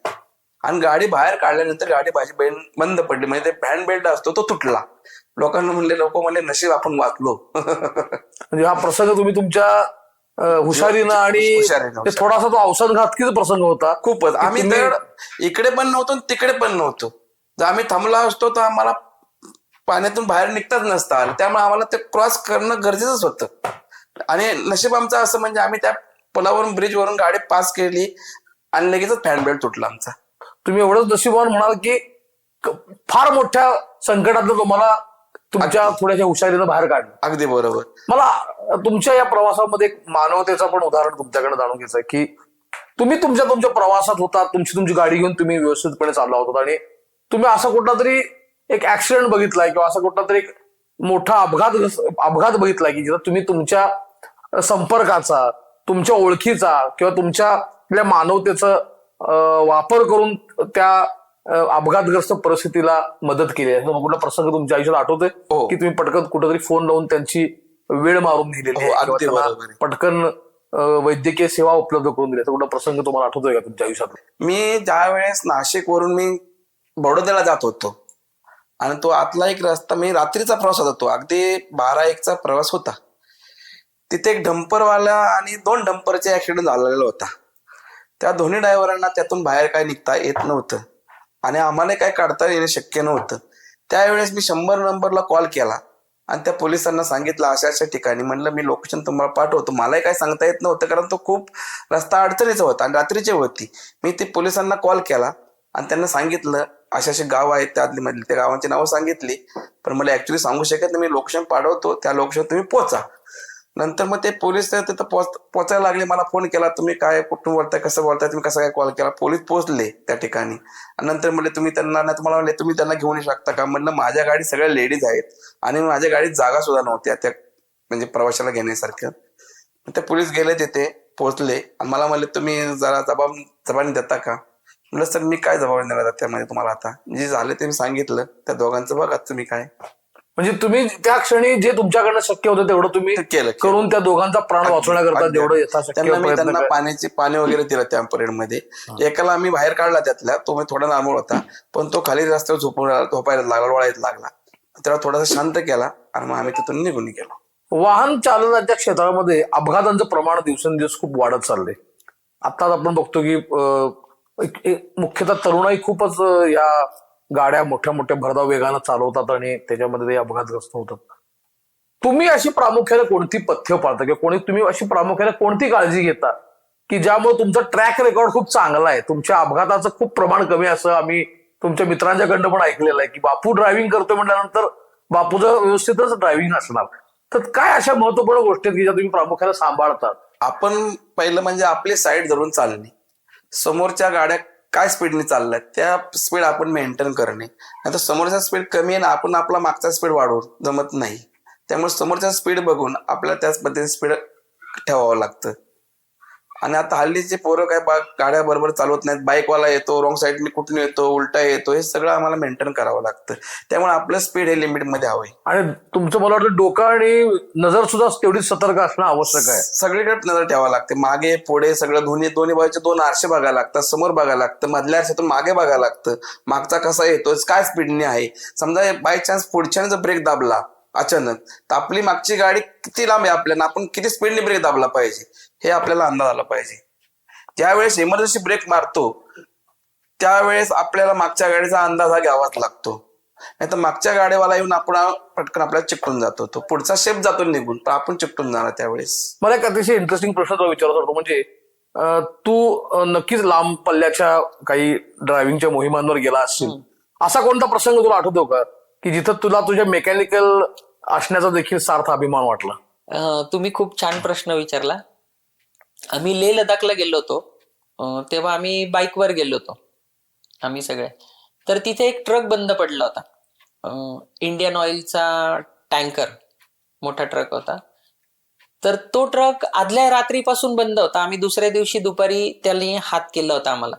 Speaker 1: आणि गाडी बाहेर काढल्यानंतर गाडी माझी बंद पडली, म्हणजे ते हँड बेल्ट असतो तो तुटला. लोक म्हणले नशीब आपण वाचलो.
Speaker 3: म्हणजे हा प्रसंग तुम्ही तुमच्या हुशारीनं आणि थोडासा तो अवसादघातकीचा प्रसंग होता.
Speaker 1: खूपच. आम्ही तर इकडे पण नव्हतो तिकडे पण नव्हतो. जर आम्ही थांबला असतो तर आम्हाला पाण्यातून बाहेर निघताच नसता आलं. त्यामुळे आम्हाला ते क्रॉस करणं गरजेचंच होतं. आणि नशीब आमचं असं म्हणजे आम्ही त्या पुलावरून ब्रिजवरून गाडी पास केली आणि लगेचच हँड बेल्ट तुटला आमचा.
Speaker 3: तुम्ही एवढंच नशीबवान म्हणाल की फार मोठ्या संकटातनं तुम्हाला तुमच्या थोड्याशा हुशारीनं बाहेर काढलं.
Speaker 1: अगदी बरोबर.
Speaker 3: मला तुमच्या या प्रवासामध्ये एक मानवतेचं पण उदाहरण तुमच्याकडे जाणून घ्यायचं की तुम्ही तुमच्या प्रवासात होता, तुमची गाडी घेऊन तुम्ही व्यवस्थितपणे चालला होता आणि तुम्ही असा कुठला तरी एक ऍक्सिडेंट बघितलाय किंवा असा कुठला तरी एक मोठा अपघात बघितलाय की जिथं तुम्ही तुमच्या संपर्काचा, तुमच्या ओळखीचा किंवा तुमच्या मानवतेचा वापर करून त्या अपघातग्रस्त परिस्थितीला मदत केली आहे, कुठला प्रसंग तुमच्या आयुष्यात आठवतोय
Speaker 1: हो.
Speaker 3: की तुम्ही पटकन कुठेतरी फोन लावून त्यांची वेळ मारून दिलेली
Speaker 1: हो,
Speaker 3: आहे किंवा
Speaker 1: अगदी
Speaker 3: त्यांना
Speaker 1: बरोबर आहे.
Speaker 3: पटकन वैद्यकीय सेवा उपलब्ध करून दिली, कुठला प्रसंग तुम्हाला आठवतोय का तुमच्या आयुष्यात?
Speaker 1: मी ज्या वेळेस नाशिकवरून मी बडोद्याला जात होतो आणि तो आतला एक रस्ता, मी रात्रीचा प्रवास होता, तो अगदी 12-1चा प्रवास होता. तिथे एक डंपरवाला आणि 2 डंपरचे ऍक्सिडेंट झालेला होता. त्या दोन्ही ड्रायव्हरांना त्यातून बाहेर काय निघता येत नव्हतं आणि आम्हाला काय काढता येणं शक्य नव्हतं. त्यावेळेस मी 100 नंबरला कॉल केला आणि त्या पोलिसांना सांगितलं अशा अशा ठिकाणी, म्हणलं मी लोकेशन तुम्हाला पाठवतो. मलाही काय सांगता येत नव्हतं कारण तो खूप रस्ता अडचणीचा होता आणि रात्रीची होती. मी ते पोलिसांना कॉल केला आणि त्यांना सांगितलं असे असे गाव आहेत त्यातली मधली, त्या गावांची नावं सांगितली. पण मला ऍक्च्युली सांगू शकत नाही, मी लोकेशन पाठवतो, त्या लोकेशन तुम्ही पोचा. नंतर मग ते पोलीस तिथं पोचायला लागले. मला फोन केला, तुम्ही काय कुठून बोलताय, कसं बोलताय, तुम्ही कसं काय कॉल केला. पोलीस पोहोचले त्या ठिकाणी आणि नंतर म्हणले तुम्ही त्यांना, नाही तुम्हाला म्हणले तुम्ही त्यांना घेऊन येऊ शकता का. म्हणलं माझ्या गाडीत सगळ्या लेडीज आहेत आणि माझ्या गाडीत जागा सुद्धा नव्हत्या त्या म्हणजे प्रवाशाला घेण्यासारखं. ते पोलीस गेले, तिथे पोहोचले आणि मला म्हणले तुम्ही जरा जबानी देता का. म्हणलं सर मी काय जबाबदारी देणार त्यामध्ये तुम्हाला, आता जे झाले ते मी सांगितलं, त्या दोघांचं बघा तुम्ही काय.
Speaker 3: म्हणजे तुम्ही त्या क्षणी जे तुमच्याकडनं शक्य होतं तेवढं तुम्ही
Speaker 1: केलं
Speaker 3: करून त्या दोघांचा प्राण वाचवण्याकरता
Speaker 1: अगदी.
Speaker 3: जेवढं यथाशक्य
Speaker 1: त्यांना मी
Speaker 3: प्रयत्न
Speaker 1: त्यांना
Speaker 3: केला.
Speaker 1: पाणी वगैरे दिलं त्या परेड मध्ये. एकाला आम्ही बाहेर काढला त्यातला, तो थोडा लांबळ होता पण तो खाली रस्त्यावर झोपायला लागला, लोळायला लागला. त्याला थोडासा शांत केला आणि मग आम्ही तिथून निघून गेलो.
Speaker 3: वाहन चालनाच्या क्षेत्रामध्ये अपघातांचं प्रमाण दिवसेंदिवस खूप वाढत चाललंय. आताच आपण बघतो की मुख्यतः तरुणाई खूपच या गाड्या मोठ्या मोठ्या भरधाव वेगानं चालवतात आणि त्याच्यामध्ये ते अपघातग्रस्त होतात. तुम्ही अशी प्रामुख्याने कोणती पथ्य पाळता किंवा तुम्ही अशी प्रामुख्याने कोणती काळजी घेता की ज्यामुळे तुमचा ट्रॅक रेकॉर्ड खूप चांगला आहे, तुमच्या अपघाताचं खूप प्रमाण कमी, असं आम्ही तुमच्या मित्रांच्याकडनं पण ऐकलेलं आहे की बापू ड्रायव्हिंग करतोय म्हटल्यानंतर बापूचं व्यवस्थितच ड्रायव्हिंग असणार. तर काय अशा महत्वपूर्ण गोष्टी आहेत की ज्या तुम्ही प्रामुख्याने सांभाळतात?
Speaker 1: आपण पहिलं म्हणजे आपली साईड धरून चालणे, समोरच्या गाड्या काय स्पीडने चालल्यात त्या स्पीड आपण मेंटेन करणे. नाही तर समोरचा स्पीड कमी आहे ना, आपण आपला मागचा स्पीड वाढवून जमत नाही. त्यामुळे समोरचा स्पीड बघून आपल्याला त्याच पद्धतीने स्पीड ठेवावं लागतं. आणि आता हल्लीचे पोरं काय गाड्या बरोबर चालवत नाहीत, बाईकवाला येतो रॉंग साईडने कुठून येतो, उलटा येतो, हे सगळं आम्हाला मेंटेन करावं लागतं. त्यामुळे आपलं स्पीड हे लिमिटमध्ये हवंय.
Speaker 3: आणि तुमचं मला वाटतं डोकं आणि नजर सुद्धा तेवढीच सतर्क असणं आवश्यक आहे.
Speaker 1: सगळीकडे नजर ठेवावं लागते, मागे पुढे सगळं दोन्ही बाजूचे 2 आरसे बघायला लागतात, समोर बघायला लागतं, मधल्या आरशातून मागे बघायला लागतं, मागचा कसा येतोय, काय स्पीडने आहे. समजा बाय चान्स पुढच्याने जर ब्रेक दाबला अचानक, तर आपली मागची गाडी किती लांब आहे आपल्याला, आपण किती स्पीडने ब्रेक दाबला पाहिजे हे आपल्याला अंदाज आला पाहिजे. ज्यावेळेस इमर्जन्सी ब्रेक मारतो त्यावेळेस आपल्याला मागच्या गाडीचा अंदाज हा घ्यावाच लागतो. नाही तर मागच्या गाडीवाला येऊन आपण पटकन आपल्याला चिकटून जातो, तो पुढचा शेप जातो निघून, पण आपण चिकटून जाणार त्यावेळेस.
Speaker 3: मला एक अतिशय इंटरेस्टिंग प्रश्न तुला विचारत होतो, म्हणजे तू नक्कीच लांब पल्ल्याच्या काही ड्रायव्हिंगच्या मोहिमांवर गेला असशील. असा कोणता प्रसंग तुला आठवतो का की जिथं तुला तुझ्या मेकॅनिकल असण्याचा देखील सार्थ अभिमान वाटला?
Speaker 2: तुम्ही खूप छान प्रश्न विचारला. आम्ही लेह लडाखला गेलो होतो, तेव्हा आम्ही बाईकवर गेलो होतो आम्ही सगळे. तर तिथे एक ट्रक बंद पडला होता, इंडियन ऑइलचा टँकर, मोठा ट्रक होता. तर तो ट्रक आदल्या रात्रीपासून बंद होता. आम्ही दुसऱ्या दिवशी दुपारी त्याने हात केला होता आम्हाला.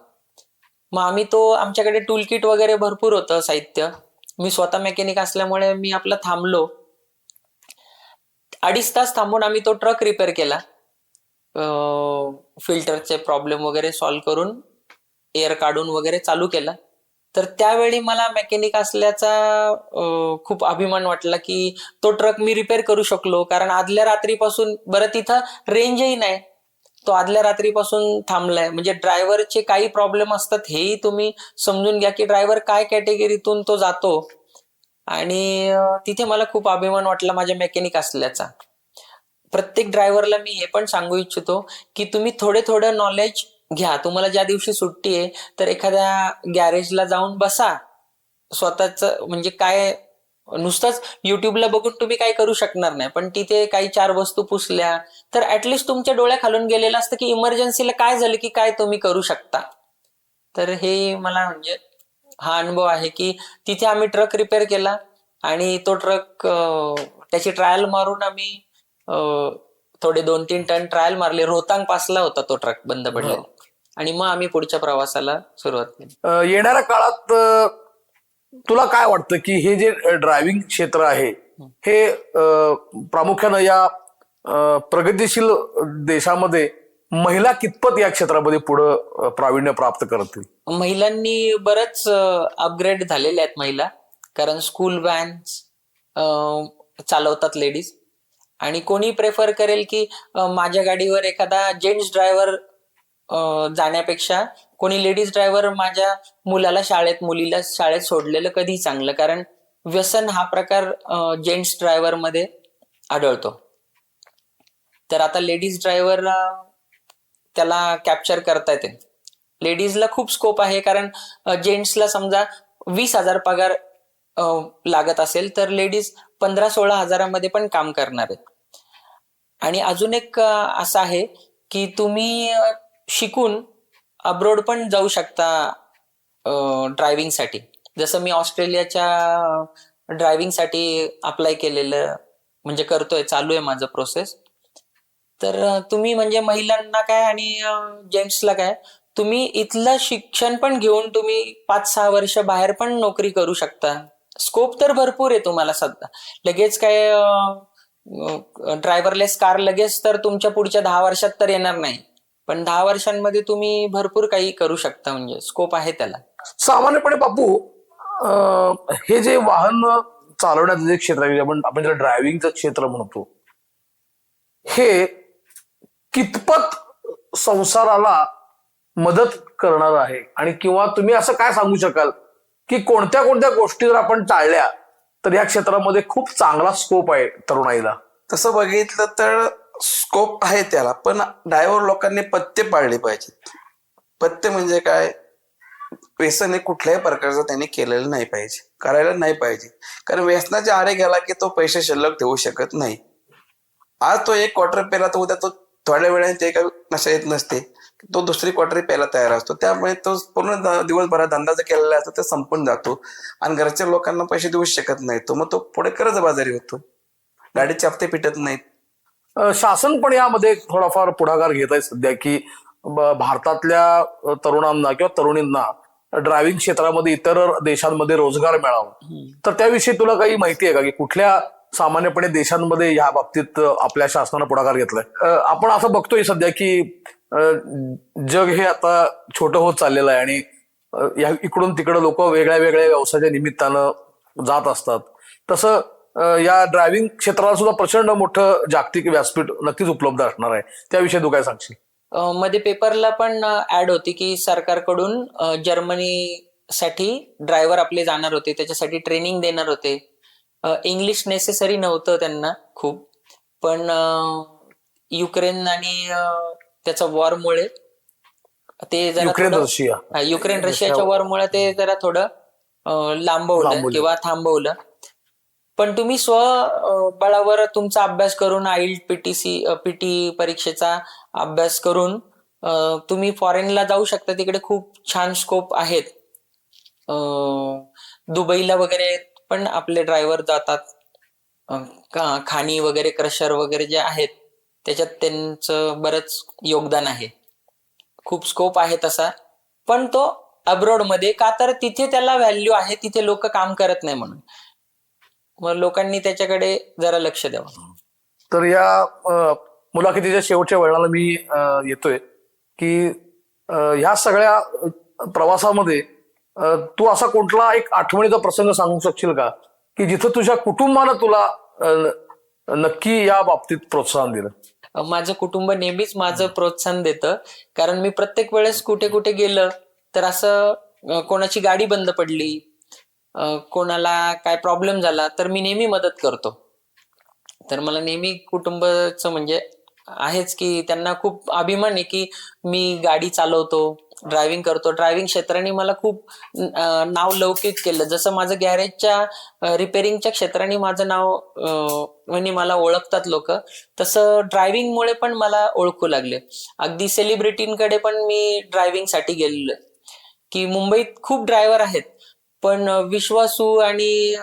Speaker 2: मग आम्ही तो, आमच्याकडे टूल किट वगैरे भरपूर होतं साहित्य. मी स्वतः मेकॅनिक असल्यामुळे मी आपलं थांबलो. 2.5 तास थांबून आम्ही तो ट्रक रिपेअर केला. फिल्टरचे प्रॉब्लेम वगैरे सॉल्व्ह करून एअर काढून वगैरे चालू केला. तर त्यावेळी मला मेकॅनिक असल्याचा खूप अभिमान वाटला की तो ट्रक मी रिपेअर करू शकलो. कारण आदल्या रात्रीपासून, बरं तिथं रेंजही नाही, तो आदल्या रात्रीपासून थांबलाय. म्हणजे ड्रायव्हरचे काही प्रॉब्लेम असतात हेही तुम्ही समजून घ्या की ड्रायव्हर काय कॅटेगरीतून तो जातो. आणि तिथे मला खूप अभिमान वाटला माझ्या मेकॅनिक असल्याचा. प्रत्येक ड्रायव्हरला मी हे पण सांगू इच्छितो की तुम्ही थोडं नॉलेज घ्या. तुम्हाला ज्या दिवशी सुट्टी आहे तर एखाद्या गॅरेजला जाऊन बसा. स्वतःच म्हणजे काय, नुसतंच युट्यूबला बघून तुम्ही काय करू शकणार नाही, पण तिथे काही 4 वस्तू पुसल्या तर ऍटलिस्ट तुमच्या डोळ्याखालून गेलेलं असतं की इमर्जन्सीला काय झालं की काय तुम्ही करू शकता. तर हे मला म्हणजे हा अनुभव आहे की तिथे आम्ही ट्रक रिपेअर केला आणि तो ट्रक त्याची ट्रायल मारून आम्ही थोडे 2-3 टन ट्रायल मारले. रोहतांग पासला होता तो ट्रक बंद पडलेला. आणि मग आम्ही पुढच्या प्रवासाला सुरुवात केली.
Speaker 3: येणाऱ्या काळात तुला काय वाटतं की हे जे ड्रायव्हिंग क्षेत्र आहे हे प्रामुख्यानं या प्रगतीशील देशामध्ये महिला कितपत या क्षेत्रामध्ये पुढं प्रावीण्य प्राप्त करतील?
Speaker 2: महिलांनी बरंच अपग्रेड झालेले आहेत महिला, कारण स्कूल व्हॅन्स चालवतात लेडीज. आणि कोणी प्रेफर करेल की माझ्या गाडीवर एखादा जेंट्स ड्रायव्हर जाण्यापेक्षा कोणी लेडीज ड्रायव्हर माझ्या मुलीला शाळेत सोडलेलं कधी चांगलं, कारण व्यसन हा प्रकार जेंट्स ड्रायव्हर मध्ये आढळतो. तर आता लेडीज ड्रायव्हर त्याला कॅप्चर करता येते. लेडीजला खूप स्कोप आहे, कारण जेंट्सला समजा 20,000 पगार लागत असेल तर लेडीज 15-16 हजारामध्ये पण काम करणार आहेत. आणि अजून एक असं आहे की तुम्ही शिकून अब्रोड पण जाऊ शकता ड्रायव्हिंगसाठी. जसं मी ऑस्ट्रेलियाच्या ड्रायव्हिंगसाठी अप्लाय केलेलं, म्हणजे करतोय, चालू आहे माझं प्रोसेस. तर तुम्ही म्हणजे महिलांना काय आणि जेंट्सला काय, तुम्ही इथलं शिक्षण पण घेऊन तुम्ही 5-6 वर्ष बाहेर पण नोकरी करू शकता. स्कोप तर भरपूर आहे तुम्हाला सध्या. लगेच काय ड्रायव्हरलेस कार लगेच तर तुमच्या पुढच्या 10 वर्षात तर येणार नाही, पण 10 वर्षांमध्ये तुम्ही भरपूर काही करू शकता, म्हणजे स्कोप आहे त्याला.
Speaker 3: सामान्यपणे बापू, हे जे वाहन चालवण्याचं जे क्षेत्र आहे, आपण ज्याला ड्रायव्हिंगचं क्षेत्र म्हणतो, हे कितपत संसाराला मदत करणार आहे? आणि किंवा तुम्ही असं काय सांगू शकाल की कोणत्या कोणत्या गोष्टी जर आपण टाळल्या तर या क्षेत्रामध्ये खूप चांगला स्कोप आहे तरुणाईला?
Speaker 1: तसं बघितलं तर स्कोप आहे त्याला, पण ड्रायव्हर लोकांनी पथ्य पाळले पाहिजेत. पथ्य म्हणजे काय, व्यसन हे कुठल्याही प्रकारचं त्यांनी केलेलं नाही पाहिजे, करायला नाही पाहिजे. कारण व्यसनाच्या आरे गेला की तो पैसे शिल्लक ठेवू शकत नाही. आज तो 1 क्वार्टर पेला तर उद्या तो थोड्या वेळाने ते काही नशा येत नसते, तो दुसरी क्वार्टर प्यायला तयार असतो. त्यामुळे तो पूर्ण दिवसभरात धंदा जर केलेला असतो ते संपून जातो आणि घरच्या लोकांना पैसे देऊ शकत नाही. तो मग तो पुढे कर्जबाजारी होतो, गाडीचे हप्ते पिटत नाहीत.
Speaker 3: शासन पण यामध्ये थोडाफार पुढाकार घेत आहे सध्या की भारतातल्या तरुणांना किंवा तरुणींना ड्रायव्हिंग क्षेत्रामध्ये इतर देशांमध्ये रोजगार मिळावा. तर त्याविषयी तुला काही माहिती आहे का की कुठल्या सामान्यपणे देशांमध्ये या बाबतीत आपल्या शासनानं पुढाकार घेतलाय? आपण असं बघतोय सध्या की जग हे आता छोटं होत चाललेलं आहे आणि इकडून तिकडं लोक वेगळ्या वेगळ्या व्यवसायाच्या निमित्तानं जात असतात. तसं या ड्रायव्हिंग क्षेत्राला सुद्धा प्रचंड मोठं जागतिक व्यासपीठ नक्कीच उपलब्ध असणार आहे. त्याविषयी तू काय सांगशील?
Speaker 2: मध्ये पेपरला पण ऍड होती की सरकारकडून जर्मनीसाठी ड्रायव्हर आपले जाणार होते, त्याच्यासाठी ट्रेनिंग देणार होते. इंग्लिश नेसेसरी नव्हतं त्यांना खूप, पण युक्रेन आणि त्याच्या वॉरमुळे ते जरा युक्रेन रशियाच्या वॉरमुळे ते जरा थोडं लांबवलं किंवा थांबवलं. पण तुम्ही स्वबळावर तुमचा अभ्यास करून पीटी परीक्षेचा अभ्यास करून तुम्ही फॉरेनला जाऊ शकता. तिकडे खूप छान स्कोप आहेत. दुबईला वगैरे पण आपले ड्रायव्हर जातात. खाणी वगैरे, क्रशर वगैरे जे आहेत त्याच्यात त्यांचं बरंच योगदान आहे. खूप स्कोप आहे तसा, पण तो अब्रॉड मध्ये का, तर तिथे त्याला व्हॅल्यू आहे, तिथे लोक काम करत नाही म्हणून. मग लोकांनी त्याच्याकडे जरा लक्ष द्यावं.
Speaker 3: तर या मुलाखतीच्या शेवटच्या वेळाला मी येतोय की ह्या सगळ्या प्रवासामध्ये तू असा कुठला एक आठवणीचा प्रसंग सांगू शकशील का की जिथं तुझ्या कुटुंबानं तुला नक्की या बाबतीत प्रोत्साहन दिलं?
Speaker 2: माझं कुटुंब नेहमीच माझं प्रोत्साहन देतं, कारण मी प्रत्येक वेळेस कुठे कुठे गेलं तर असं कोणाची गाडी बंद पडली, कोणाला काय प्रॉब्लेम झाला तर मी नेहमी मदत करतो. तर मला नेहमी कुटुंबाचं म्हणजे आहेच की त्यांना खूप अभिमान आहे की मी गाडी चालवतो, ड्रायव्हिंग करतो. ड्रायव्हिंग क्षेत्राने मला खूप नाव लौकिक केलं. जसं माझं गॅरेजच्या रिपेअरिंगच्या क्षेत्राने माझं नाव म्हणजे मला ओळखतात लोक, तसं ड्रायव्हिंगमुळे पण मला ओळखू लागले. अगदी सेलिब्रिटींकडे पण मी ड्रायव्हिंगसाठी गेलेलो की मुंबईत खूप ड्रायव्हर आहेत, पण विश्वासू आणि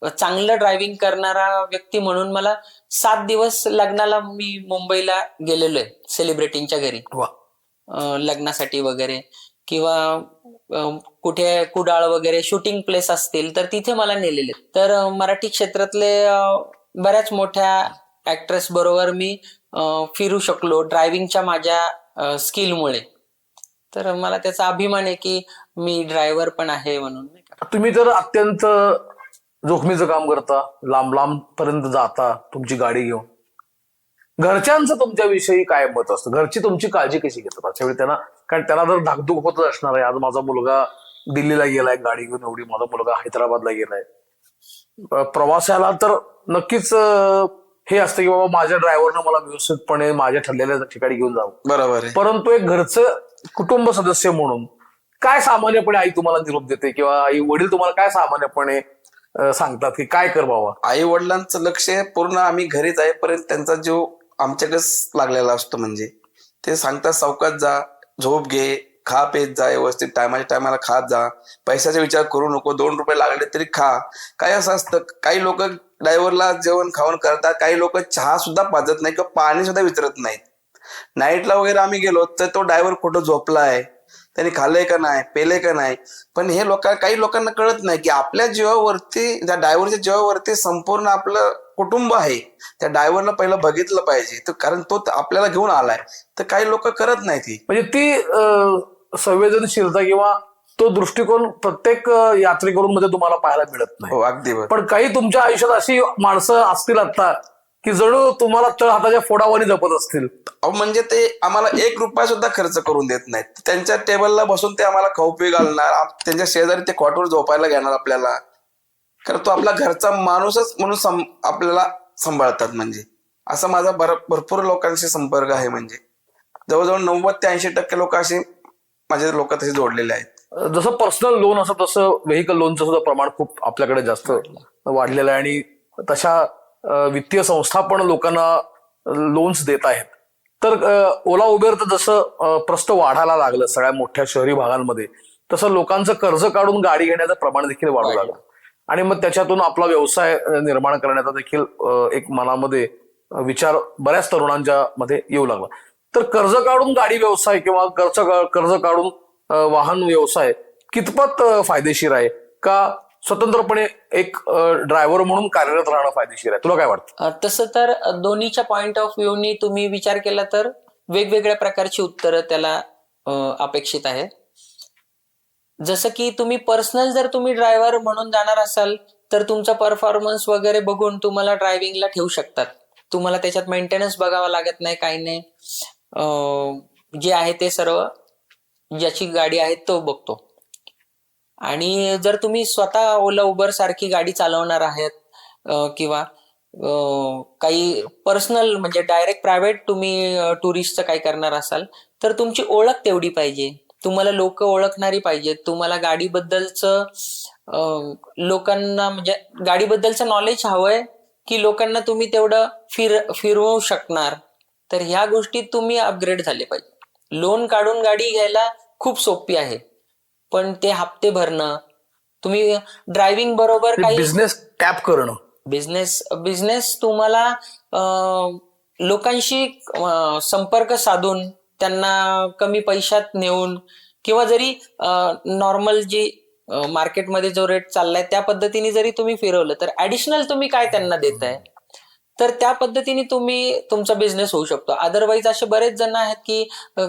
Speaker 2: चांगलं ड्रायव्हिंग करणारा व्यक्ती म्हणून मला 7 दिवस लग्नाला मी मुंबईला गेलेलो आहे सेलिब्रिटींच्या घरी. लग्नासाठी वगैरे किंवा कुठे कुडाळ वगैरे शूटिंग प्लेस असतील तर तिथे मला नेलेले. तर मराठी क्षेत्रातले बऱ्याच मोठ्या ऍक्ट्रेस बरोबर मी फिरू शकलो ड्रायव्हिंगच्या माझ्या स्किलमुळे. तर मला त्याचा अभिमान आहे की मी ड्रायव्हर पण आहे म्हणून.
Speaker 3: तुम्ही तर अत्यंत जोखमीचं काम करता, लांब लांब पर्यंत जाता तुमची गाडी घेऊन. घरच्यांचं तुमच्याविषयी काय मत असतं? घरची तुमची काळजी कशी घेतात अशा वेळी त्यांना? कारण त्यांना जर धाकधूक होतच असणार आहे, आज माझा मुलगा दिल्लीला गेलाय गाडी घेऊन एवढी, माझा मुलगा हैदराबादला गेलाय. प्रवासाला तर नक्कीच हे असतं की बाबा माझ्या ड्रायव्हरनं मला व्यवस्थितपणे माझ्या ठरलेल्या ठिकाणी घेऊन जावं.
Speaker 1: बरोबर आहे.
Speaker 3: परंतु एक घरचं कुटुंब सदस्य म्हणून काय सामान्यपणे आई तुम्हाला निरोप देते किंवा आई वडील तुम्हाला काय सामान्यपणे सांगतात की काय कर बाबा?
Speaker 1: आई वडिलांचं लक्ष पूर्ण आम्ही घरी जाईपर्यंत त्यांचा जीव आमच्याकडेच लागलेला असतो. म्हणजे ते सांगतात सावकाश जा, झोप घे, खा पेत जा, व्यवस्थित टायमाच्या टायमाला खात जा, पैशाचा विचार करू नको, 2 रुपये लागले तरी खा. काय असं असतं, काही लोक ड्रायव्हरला जेवण खावण करतात, काही लोक चहा सुद्धा पाजत नाही किंवा पाणी सुद्धा विचारत नाहीत. नाईटला वगैरे आम्ही गेलो तर तो ड्रायव्हर कुठं झोपलाय, त्यांनी खाल्लंय का नाही, पेलंय का नाही. पण हे काही लोकांना कळत नाही की आपल्या जीवावरती, त्या ड्रायव्हरच्या जीवावरती संपूर्ण आपलं कुटुंब आहे. त्या ड्रायव्हरला पहिलं बघितलं पाहिजे, तर कारण तो आपल्याला घेऊन आलाय. तर काही लोक करत नाही ती.
Speaker 3: म्हणजे ती संवेदनशीलता किंवा तो दृष्टिकोन प्रत्येक यात्रेकरूंमध्ये तुम्हाला पाहायला मिळत नाही.
Speaker 1: हो, अगदी बरोबर.
Speaker 3: पण काही तुमच्या आयुष्यात अशी माणसं असतील आता की जणू तुम्हाला तळ हाताच्या फोडावानी जपत असतील.
Speaker 1: म्हणजे ते आम्हाला 1 रुपया सुद्धा खर्च करून देत नाहीत. त्यांच्या टेबलला बसून ते आम्हाला खाऊ पिऊ घालणार, त्यांच्या शेजारी ते कॉटवर झोपायला घेणार आपल्याला. कारण तो आपला घरचा माणूसच म्हणून आपल्याला सांभाळतात. म्हणजे असा माझा भरपूर लोकांशी संपर्क आहे. म्हणजे जवळजवळ 90 ते 80% लोक असे माझे लोक तसे जोडलेले आहेत.
Speaker 3: जसं पर्सनल लोन असं तसं व्हेकल लोनचं सुद्धा प्रमाण खूप आपल्याकडे जास्त वाढलेलं आहे आणि तशा वित्तीय संस्था पण लोकांना लोन्स देत आहेत. तर ओला उबेर तर जसं प्रस्त वाढायला लागलं सगळ्या मोठ्या शहरी भागांमध्ये, तसं लोकांचं कर्ज काढून गाडी घेण्याचं प्रमाण देखील वाढू लागलं आणि मग त्याच्यातून आपला व्यवसाय निर्माण करण्याचा देखील एक मनामध्ये विचार बऱ्याच तरुणांच्या मध्ये येऊ लागला. तर कर्ज काढून गाडी व्यवसाय किंवा कर्ज काढून वाहन व्यवसाय कितपत फायदेशीर आहे का स्वतंत्रपणे एक ड्रायव्हर म्हणून कार्यरत राहणं फायदेशीर आहे? तुला काय वाटतं?
Speaker 2: तसं तर दोन्हीच्या पॉइंट ऑफ व्ह्यूनी तुम्ही विचार केला तर वेगवेगळ्या प्रकारची उत्तरं त्याला अपेक्षित आहे. जसं की तुम्ही पर्सनल जर तुम्ही ड्रायव्हर म्हणून जाणार असाल तर तुमचा परफॉर्मन्स वगैरे बघून तुम्हाला ड्रायव्हिंगला ठेवू शकतात. तुम्हाला त्याच्यात मेंटेनन्स बघावा लागत नाही, काही नाही. जे आहे ते सर्व ज्याची गाडी आहे तो बघतो. आणि जर तुम्ही स्वतः ओला उबर सारखी गाडी चालवणार आहेत किंवा काही पर्सनल म्हणजे डायरेक्ट प्रायव्हेट तुम्ही टुरिस्टचं काही करणार असाल तर तुमची ओळख तेवढी पाहिजे. तुम्हाला लोक ओळखणारी पाहिजेत. तुम्हाला गाडीबद्दलचं लोकांना म्हणजे गाडीबद्दलचं नॉलेज हवंय की लोकांना तुम्ही तेवढं फिरवू शकणार. तर ह्या गोष्टीत तुम्ही अपग्रेड झाले पाहिजे. लोन काढून गाडी घ्यायला खूप सोपी आहे, पण ते हप्ते भरणं, तुम्ही ड्रायव्हिंग बरोबर काही
Speaker 3: बिझनेस टॅप करणं,
Speaker 2: बिझनेस तुम्हाला लोकांशी संपर्क साधून त्यांना कमी पैशात नेऊन किंवा जरी नॉर्मल जी मार्केटमध्ये जो रेट चाललाय त्या पद्धतीने जरी तुम्ही फिरवलं तर ऍडिशनल तुम्ही काय त्यांना देताय, तर त्या पद्धतीने तुम्ही तुमचा बिझनेस होऊ शकतो. अदरवाईज असे बरेच जण आहेत की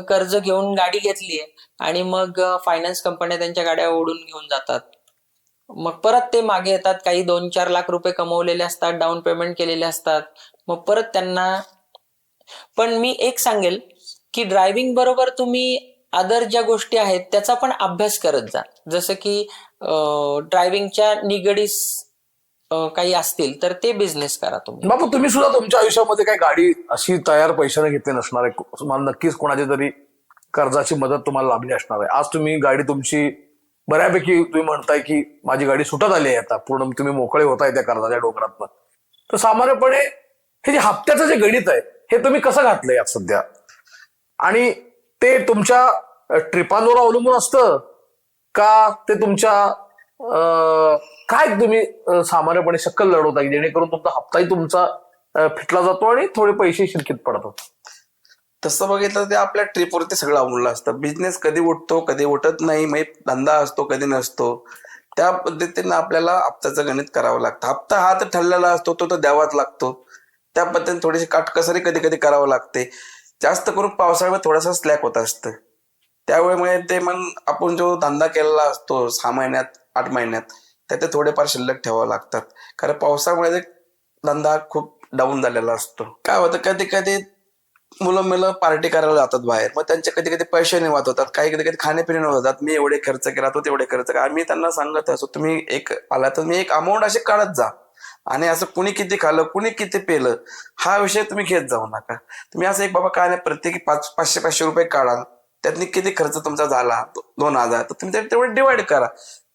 Speaker 2: कर्ज घेऊन गाडी घेतलीये आणि मग फायनान्स कंपन्या त्यांच्या गाड्या ओढून घेऊन जातात. मग परत ते मागे येतात. काही 2-4 लाख रुपये कमवलेले असतात, डाऊन पेमेंट केलेले असतात. मग परत त्यांना. पण मी एक सांगेल की ड्रायव्हिंग बरोबर तुम्ही अदर ज्या गोष्टी आहेत त्याचा पण अभ्यास करत जा. जसं की ड्रायव्हिंगच्या निगडीत काही असतील तर ते बिझनेस करा तुम्ही.
Speaker 3: बाबू तुम्ही सुद्धा तुमच्या आयुष्यामध्ये काही गाडी अशी तयार पैशाने घेतली नसणार आहे, तुम्हाला नक्कीच कोणाची तरी कर्जाची मदत तुम्हाला लाभली असणार आहे. आज तुम्ही गाडी तुमची बऱ्यापैकी तुम्ही म्हणताय की माझी गाडी सुटत आली आहे, आता पूर्ण तुम्ही मोकळे होताय त्या कर्जाच्या डोंगरात. तर सामान्यपणे हे जे हप्त्याचं जे गणित आहे हे तुम्ही कसं घातलंय यात सध्या, आणि ते तुमच्या ट्रिपांवर अवलंबून असतं का ते तुमच्या काय तुम्ही सामान्यपणे शक्कल लढवता की जेणेकरून तुमचा हप्ताही तुमचा फिटला जातो आणि थोडे पैसे शिल्लक पडतात?
Speaker 1: तसं बघितलं ते आपल्या ट्रिपवरती सगळं अवलंबून असतं. बिझनेस कधी उठतो कधी उठत नाही, मग धंदा असतो कधी नसतो. त्या पद्धतीनं आपल्याला हप्त्याचं गणित करावं लागतं. हप्ता हा तर ठरलेला असतो, तो तर द्यावाच लागतो. त्या पद्धतीने थोडीशी काटकसरी कधी कधी करावं लागते. जास्त करून पावसाळ्यामध्ये थोडासा स्लॅक होत असतं. त्यामुळे ते मग आपण जो धंदा केलेला असतो 6 महिन्यात 8 महिन्यात, त्याचे थोडेफार शिल्लक ठेवावं लागतात. कारण पावसामुळे धंदा खूप डाऊन झालेला असतो. काय होतं कधी कधी मुलं पार्टी करायला जातात बाहेर, मग त्यांचे कधी कधी पैसे निवात होतात, काही कधी कधी खाण्यापिणे होतात. मी एवढे खर्च केला, तो तेवढे खर्च केला. आम्ही त्यांना सांगत असतो तुम्ही एक आला तर मी एक अमाऊंट असे काढत जा, आणि असं कुणी किती खाल्लं कुणी किती पेलं हा विषय तुम्ही घेत जाऊ नका. तुम्ही असं एक बाबा काय नाही, प्रत्येकी 500-500 रुपये काढा, त्यातनी किती खर्च तुमचा झाला 2000, तर तुम्ही तेवढं डिवाइड करा.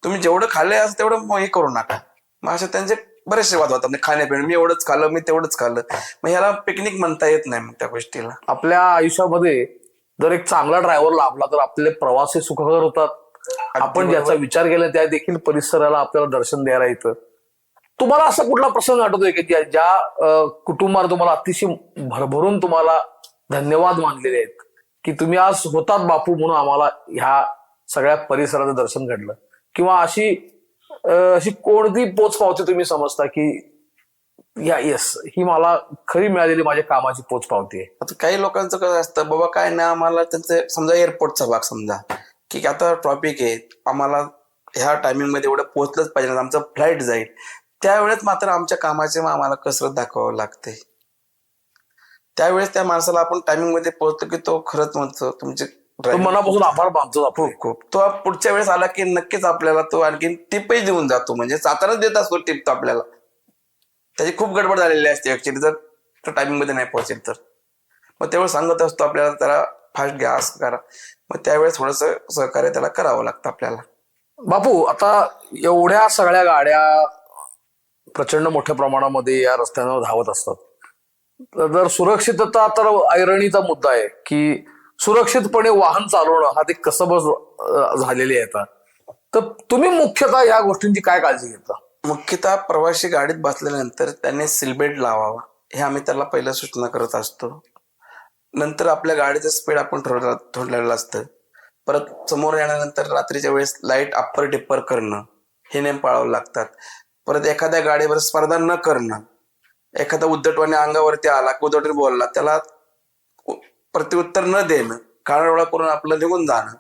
Speaker 1: तुम्ही जेवढं खाल्ले असं तेवढं हे करू नका. मग असे त्यांचे बरेचसे वाद होतात. खाण्यापिणे मी एवढंच खाल्लं मी तेवढंच खाल्लं, मग ह्याला पिकनिक म्हणता येत नाही मग त्या गोष्टीला.
Speaker 3: आपल्या आयुष्यामध्ये जर एक चांगला ड्रायव्हर लाभला तर आपले प्रवासी सुखकर होतात. आपण ज्याचा विचार केला त्या देखील परिसराला आपल्याला दर्शन द्यायला येतं. तुम्हाला असा कुठला प्रसंग आठवतोय की ज्या कुटुंबाला तुम्हाला अतिशय भरभरून तुम्हाला धन्यवाद मानलेले आहेत, की तुम्ही आज होतात बापू म्हणून आम्हाला ह्या सगळ्या परिसराचं दर्शन घडलं, किंवा अशी कोणती पोच पावती तुम्ही समजता की येस ही मला खरी मिळालेली माझ्या कामाची पोच पावती आहे?
Speaker 1: आता काही लोकांचं कसं असतं, बाबा काय नाही आम्हाला त्यांचे समजा एअरपोर्टचा भाग समजा की आता ट्रॉफिक आहे, आम्हाला ह्या टायमिंग मध्ये एवढं पोहोचलंच पाहिजे, आमचं फ्लाईट जाईल, त्यावेळेस मात्र आमच्या कामाचे आम्हाला कसरत दाखवावं लागते. त्यावेळेस त्या माणसाला आपण टायमिंग मध्ये पोहोचतो की तो खरंच म्हणतो तुमचे
Speaker 3: तो मनापासून आभार मानतो आपण.
Speaker 1: खूप खूप. तो पुढच्या वेळेस आला की नक्कीच आपल्याला तो आणखी टिपही देऊन जातो, म्हणजे साताराच देत असतो टिप तो आपल्याला. त्याची खूप गडबड झालेली असते ऍक्च्युली, जर तो टायमिंग मध्ये नाही पोहोचेल तर. मग त्यावेळेस सांगत असतो आपल्याला त्याला फास्ट घ्या असं करा, मग त्यावेळेस थोडस सहकार्य त्याला करावं लागतं आपल्याला.
Speaker 3: बापू, आता एवढ्या सगळ्या गाड्या प्रचंड मोठ्या प्रमाणामध्ये या रस्त्यांवर धावत असतात, तर सुरक्षितता तर ऐरणीचा मुद्दा आहे की सुरक्षितपणे वाहन चालवणं हा ते कसबच झालेली आहे आता. तर तुम्ही मुख्यतः या गोष्टींची काय काळजी घेता?
Speaker 1: मुख्यतः प्रवासी गाडीत बसल्यानंतर त्याने सीटबेल्ट लावावा, हे आम्ही त्याला पहिलं सूचना करत असतो. नंतर आपल्या गाडीचं स्पीड आपण ठरवलेलं असतं. परत समोर येण्यानंतर रात्रीच्या वेळेस लाईट अप्पर टिप्पर करणं, हे नेम पाळावं लागतात. परत एखाद्या गाडीवर स्पर्धा न करणं, एखादा उद्धटवाने अंगावरती आला की उद्धट बोलला त्याला प्रत्युत्तर न देणं, कानाडोळा करून आपलं निघून जाणं.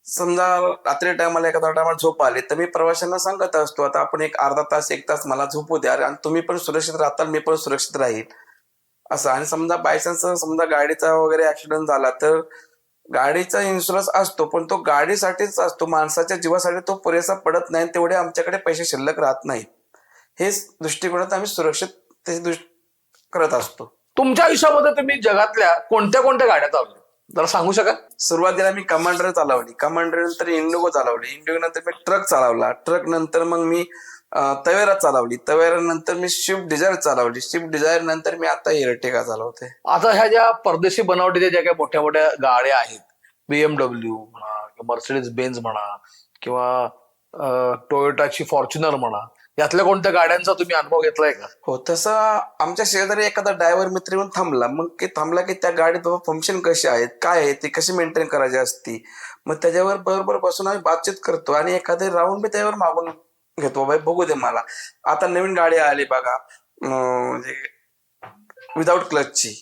Speaker 1: समजा रात्री टायमाला एखाद्या टायमाला झोप आली तर मी प्रवाशांना सांगत असतो आता आपण एक अर्धा तास 1 तास मला झोपू द्या, आणि तुम्ही पण सुरक्षित राहताल मी पण सुरक्षित राहील असं. आणि समजा बायचान्स समजा गाडीचा वगैरे ऍक्सिडेंट झाला तर गाडीचा इन्शुरन्स असतो, पण तो गाडीसाठीच असतो, माणसाच्या जीवासाठी तो पुरेसा पडत नाही, तेवढे आमच्याकडे पैसे शिल्लक राहत नाहीत. हेच दृष्टिकोनात आम्ही सुरक्षित करत असतो.
Speaker 3: तुमच्या आयुष्यामध्ये तुम्ही जगातल्या कोणत्या कोणत्या गाड्या चालवल्या जरा सांगू शकाल?
Speaker 1: सुरुवातीला मी कमांडर चालवली, कमांडर नंतर इंडिगो चालवली, इंडिगो नंतर मी ट्रक चालवला, ट्रक नंतर मग मी तवेरा चालवली, तवेरा नंतर मी स्विफ्ट डिझायर चालवली, स्विफ्ट डिझायर नंतर मी आता इर्टिगा चालवते.
Speaker 3: आता ह्या ज्या परदेशी बनावटीच्या ज्या काही मोठ्या मोठ्या गाड्या आहेत, BMW म्हणा किंवा मर्सिडीज बेन्झ म्हणा किंवा टोयोटाची फॉर्च्युनर म्हणा, यातल्या कोणत्या गाड्यांचा तुम्ही अनुभव घेतलाय का?
Speaker 1: हो, तसं आमच्या शेजारी एखादा ड्रायव्हर मित्र येऊन थांबला, मग ते थांबला की त्या गाडीत बाबा फंक्शन कशी आहेत काय आहे ती कशी मेंटेन करायची असती, मग त्याच्यावर बरोबर बसून आम्ही बातचीत करतो आणि एखादे राऊंड मी त्यावर मागून घेतो, बाबा बघू दे मला. आता नवीन गाडी आली बघा म्हणजे विदाऊट क्लचची,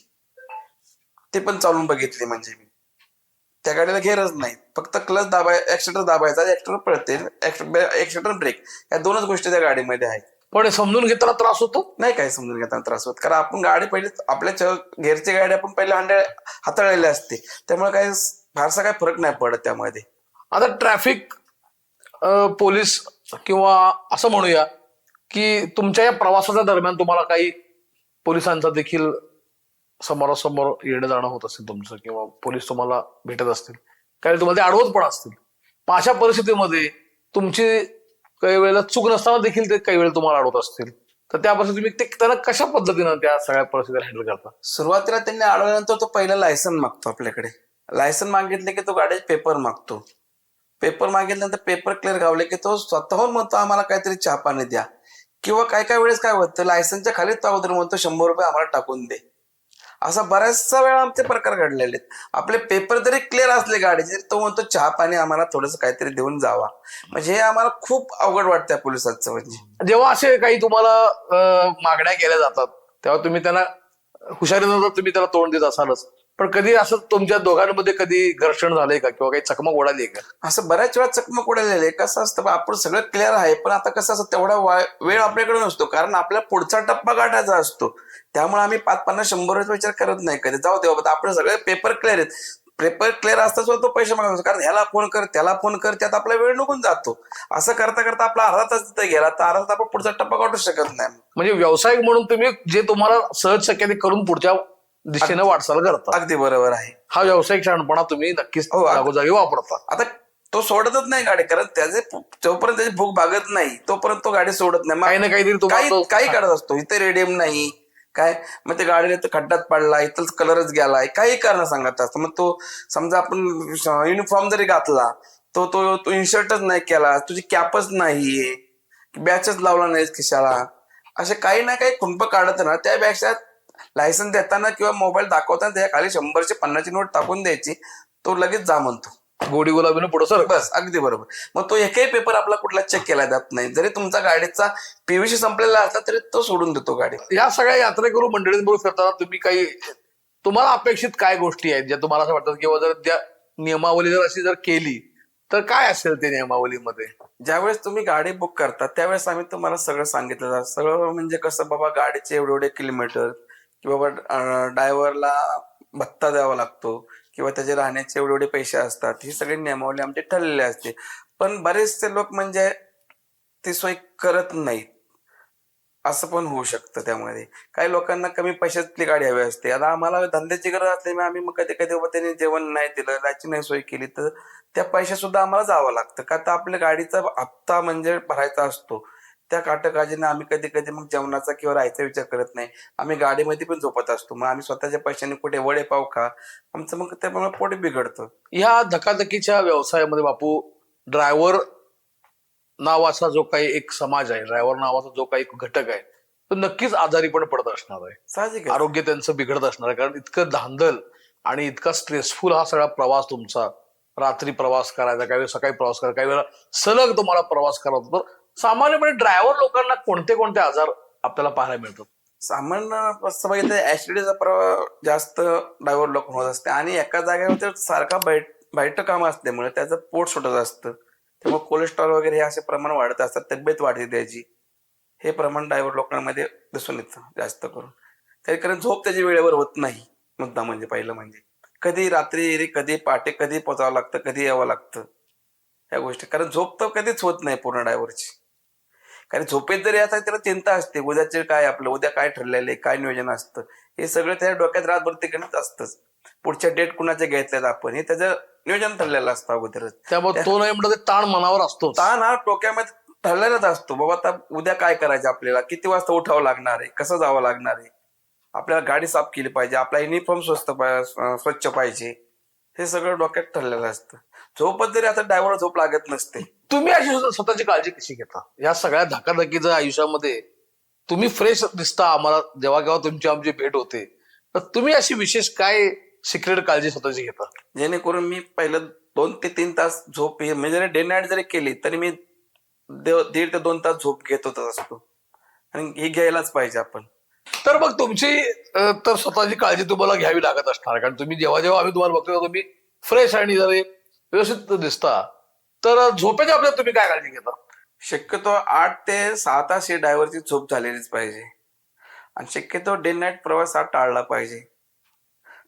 Speaker 1: ते पण चालून बघितली, म्हणजे मी त्या गाडीला घेरच नाही, फक्त क्लच ऍक्सिलेटर दाबायचा, ऍक्सिलेटर पळते, ऍक्सिलेटर ब्रेक, या दोनच गोष्टी त्या गाडीमध्ये आहेत.
Speaker 3: पण समजून घेताना त्रास होतो
Speaker 1: नाही, काय समजून घेताना त्रास होत, कारण आपण गाडी पहिले आपल्या घेरची गाडी आपण पहिले हाताळलेली असते, त्यामुळे काही फारसा काय फरक नाही पडत त्यामध्ये.
Speaker 3: आता ट्रॅफिक पोलीस किंवा असं म्हणूया की तुमच्या या प्रवासाच्या दरम्यान तुम्हाला काही पोलिसांचा देखील समोरासमोर येणं जाणं होत असेल तुमचं, किंवा पोलीस तुम्हाला भेटत असतील, काही तुम्हाला ते अडवत पण असतील. मग अशा परिस्थितीमध्ये तुमची काही वेळेला चूक नसताना देखील ते काही वेळेला तुम्हाला अडवत असतील, तर त्या परिस्थितीत तुम्ही त्यांना कशा पद्धतीनं त्या सगळ्या परिस्थितीला हँडल करता?
Speaker 1: सुरुवातीला त्यांनी अडवल्यानंतर तो पहिला लायसन मागतो आपल्याकडे. लायसन मागितले की तो गाडीचे पेपर मागतो. पेपर मागितल्यानंतर पेपर क्लिअर गावले की तो स्वतःहून म्हणतो आम्हाला काहीतरी चहा पाणी द्या, किंवा काय काय वेळेस काय होतं लायसनच्या खाली तो अगोदर म्हणतो 100 रुपये आम्हाला टाकून दे. असा बऱ्याचसा वेळा आमचे प्रकार घडलेले आहेत. आपले पेपर जरी क्लिअर असले गाडीचे, तो म्हणतो चहा पाणी आम्हाला थोडंसं काहीतरी देऊन जावा. म्हणजे हे आम्हाला खूप अवघड वाटतं पोलिसांचं. म्हणजे
Speaker 3: जेव्हा असे काही तुम्हाला मागण्या केल्या जातात तेव्हा तुम्ही त्यांना हुशारीनं तुम्ही त्याला तोंड देत असालच, पण कधी असं तुमच्या दोघांमध्ये कधी घर्षण झालंय का किंवा काही चकमक उडाली का?
Speaker 1: असं बऱ्याच वेळा चकमक उडालेलं आहे. कसं असतं आपण सगळं क्लिअर आहे, पण आता कसं असतं तेवढा वेळ आपल्याकडे नसतो, कारण आपल्याला पुढचा टप्पा गाठायचा असतो. त्यामुळे आम्ही 5-50-100 विचार करत नाही कधी. जाऊ दे बाबा, आपले सगळे पेपर क्लिअर आहेत. पेपर क्लिअर असताच तो पैसे मागतो, कारण ह्याला फोन कर त्याला फोन कर, त्यात आपला वेळ निघून जातो. असं करता करता आपला अर्धा तास तिथे गेला, तर अर्धा तास आपण पुढचा टप्पा गाठू शकत नाही.
Speaker 3: म्हणजे व्यावसायिक म्हणून तुम्ही जे तुम्हाला सहज शक्य ते करून पुढच्या दिशेने वाटचाल करता.
Speaker 1: अगदी बरोबर आहे.
Speaker 3: हा व्यावसायिक शहाणपणा तुम्ही नक्कीच
Speaker 1: हो,
Speaker 3: जागोजागी वापरता.
Speaker 1: आता तो सोडतच नाही गाडी, कारण जोपर्यंत त्याची भूक भागत नाही तोपर्यंत तो गाडी सोडत नाही.
Speaker 3: काही ना काहीतरी तुम्हाला
Speaker 1: काही काढत असतो. इथे रेडियम नाही काय, मग ते गाडीने तर खड्ड्यात पडला, इथं कलरच गेलाय, काही कारण सांगत असतं. मग तो समजा आपण युनिफॉर्म जरी घातला, तो तो तो इन्शर्टच नाही केला, तुझी कॅपच नाहीये, बॅचच लावला नाहीस खिशाला, असे काही ना काही खुंप काढत ना. त्यापेक्षा लायसन्स देताना किंवा मोबाईल दाखवताना त्या खाली 100-50 नोट टाकून द्यायची, तो लगेच जा म्हणतो.
Speaker 3: गोडी गुलाबीनं पुढे सर.
Speaker 1: बस, अगदी बरोबर. मग तो एकही पेपर आपला कुठला चेक केला जात नाही. जरी तुमचा गाडीचा पीव्हीसी संपलेला असला तरी तो सोडून देतो गाडी.
Speaker 3: या सगळ्या यात्रेकरू मंडळींबरोबर फिरताना तुम्ही काही तुम्हाला अपेक्षित काय गोष्टी आहेत ज्या तुम्हाला असं वाटतात किंवा जर त्या नियमावली जर अशी जर केली तर काय असेल ते नियमावलीमध्ये?
Speaker 1: ज्यावेळेस तुम्ही गाडी बुक करता त्यावेळेस आम्ही तुम्हाला सगळं सांगितलं जातं. सगळं म्हणजे कसं, बाबा गाडीचे एवढे किलोमीटर, किंवा ड्रायव्हरला भत्ता द्यावा लागतो, किंवा त्याचे राहण्याचे एवढे पैसे असतात. ही सगळी नियमावली आमची ठरलेली असते. पण बरेचसे लोक म्हणजे ती सोय करत नाहीत, असं पण होऊ शकतं. त्यामध्ये काही लोकांना कमी पैशातली गाडी हवी असते. आता आम्हाला धंद्याची गरज असल्यामुळे आम्ही मग कधी कधी त्यांनी जेवण नाही दिलं, त्याची नाही सोय केली, तर त्या पैशात सुद्धा आम्हाला जावं लागतं. का तर आपल्या गाडीचा हप्ता म्हणजे भरायचा असतो. त्या काटकाजीने आम्ही कधी कधी मग जेवणाचा किंवा राहायचा विचार करत नाही. आम्ही गाडीमध्ये पण झोपत असतो. मग आम्ही स्वतःच्या पैशाने कुठे वडे पाव खा, आमचं मग त्यामुळे पोट बिघडतं.
Speaker 3: ह्या धकाधकीच्या व्यवसायामध्ये बापू, ड्रायव्हर नावाचा जो काही एक समाज आहे, ड्रायव्हर नावाचा जो काही घटक आहे, तो नक्कीच आजारी पण पडत असणार आहे.
Speaker 1: साहजिक आहे.
Speaker 3: आरोग्य त्यांचं बिघडत असणार आहे, कारण इतकं धांदल आणि इतका स्ट्रेसफुल हा सगळा प्रवास तुमचा. रात्री प्रवास करायचा, काही वेळा सकाळी प्रवास करायचा, काही वेळा सलग तुम्हाला प्रवास करायचा. तर सामान्यपणे ड्रायव्हर लोकांना कोणते कोणते आजार आपल्याला पाहायला मिळतात?
Speaker 1: सामान्य असं बघितलं ऍसिडिटीचा प्रभाव जास्त ड्रायव्हर लोक होत असते, आणि एका जागेवर सारखा बैठ काम असल्यामुळे त्याचं पोट सुटत असतं. त्यामुळे कोलेस्ट्रॉल वगैरे हे असे प्रमाण वाढत असतात, तब्येत वाढते त्याची. हे प्रमाण ड्रायव्हर लोकांमध्ये दिसून येतं जास्त करून. तरी कारण झोप त्याची वेळेवर होत नाही. मुद्दा म्हणजे पहिलं म्हणजे कधी रात्री, कधी पहाटे, कधी पोचावं लागतं, कधी यावं लागतं, ह्या गोष्टी. कारण झोप तर कधीच होत नाही पूर्ण ड्रायव्हरची. कारण झोपेत जरी आता त्याला चिंता असते, उद्याचे काय, आपलं उद्या काय ठरलेलं आहे, काय नियोजन असतं, हे सगळं त्याच्या डोक्यात रातभर ते गणित असतंच. पुढच्या डेट कुणाच्या घेतल्यात आपण, हे त्याचं नियोजन ठरलेलं असतं अगोदरच.
Speaker 3: त्यामुळे तो नाही म्हणत ताण मनावर असतो.
Speaker 1: ताण हा डोक्यामध्ये ठरलेलाच असतो. बाबा आता उद्या काय करायचं, आपल्याला किती वाजता उठावं लागणार आहे, कसं जावं लागणार आहे, आपल्याला गाडी साफ केली पाहिजे, आपला युनिफॉर्म स्वच्छ पाहिजे, हे सगळं डोक्यात ठरलेलं असतं. झोपत जरी आता ड्रायव्हरला झोप लागत नसते.
Speaker 3: तुम्ही अशी स्वतःची काळजी कशी घेता या सगळ्या धकाधकीच्या आयुष्यामध्ये? तुम्ही फ्रेश दिसता आम्हाला जेव्हा केव्हा तुमची आमची भेट होते, तर तुम्ही अशी विशेष काय सिक्रेट काळजी स्वतःची घेता?
Speaker 1: जेणेकरून मी पहिलं 2 ते 3 तास झोप, म्हणजे डे नाईट जरी केली तरी मी 1.5 ते 2 तास झोप घेतच असतो, आणि हे घ्यायलाच पाहिजे आपण.
Speaker 3: तर मग तुमची तर स्वतःची काळजी तुम्हाला घ्यावी लागत असणार, कारण तुम्ही जेव्हा जेव्हा आम्ही तुम्हाला बघतो तुम्ही फ्रेश आणि जरा व्यवस्थित दिसता. तर झोपेच्या बाबतीत तुम्ही काय काळजी घेता?
Speaker 1: शक्यतो 8 ते 6 तास ही ड्रायव्हरची झोप झालेलीच पाहिजे, आणि शक्यतो डे नाईट प्रवास हा टाळला पाहिजे.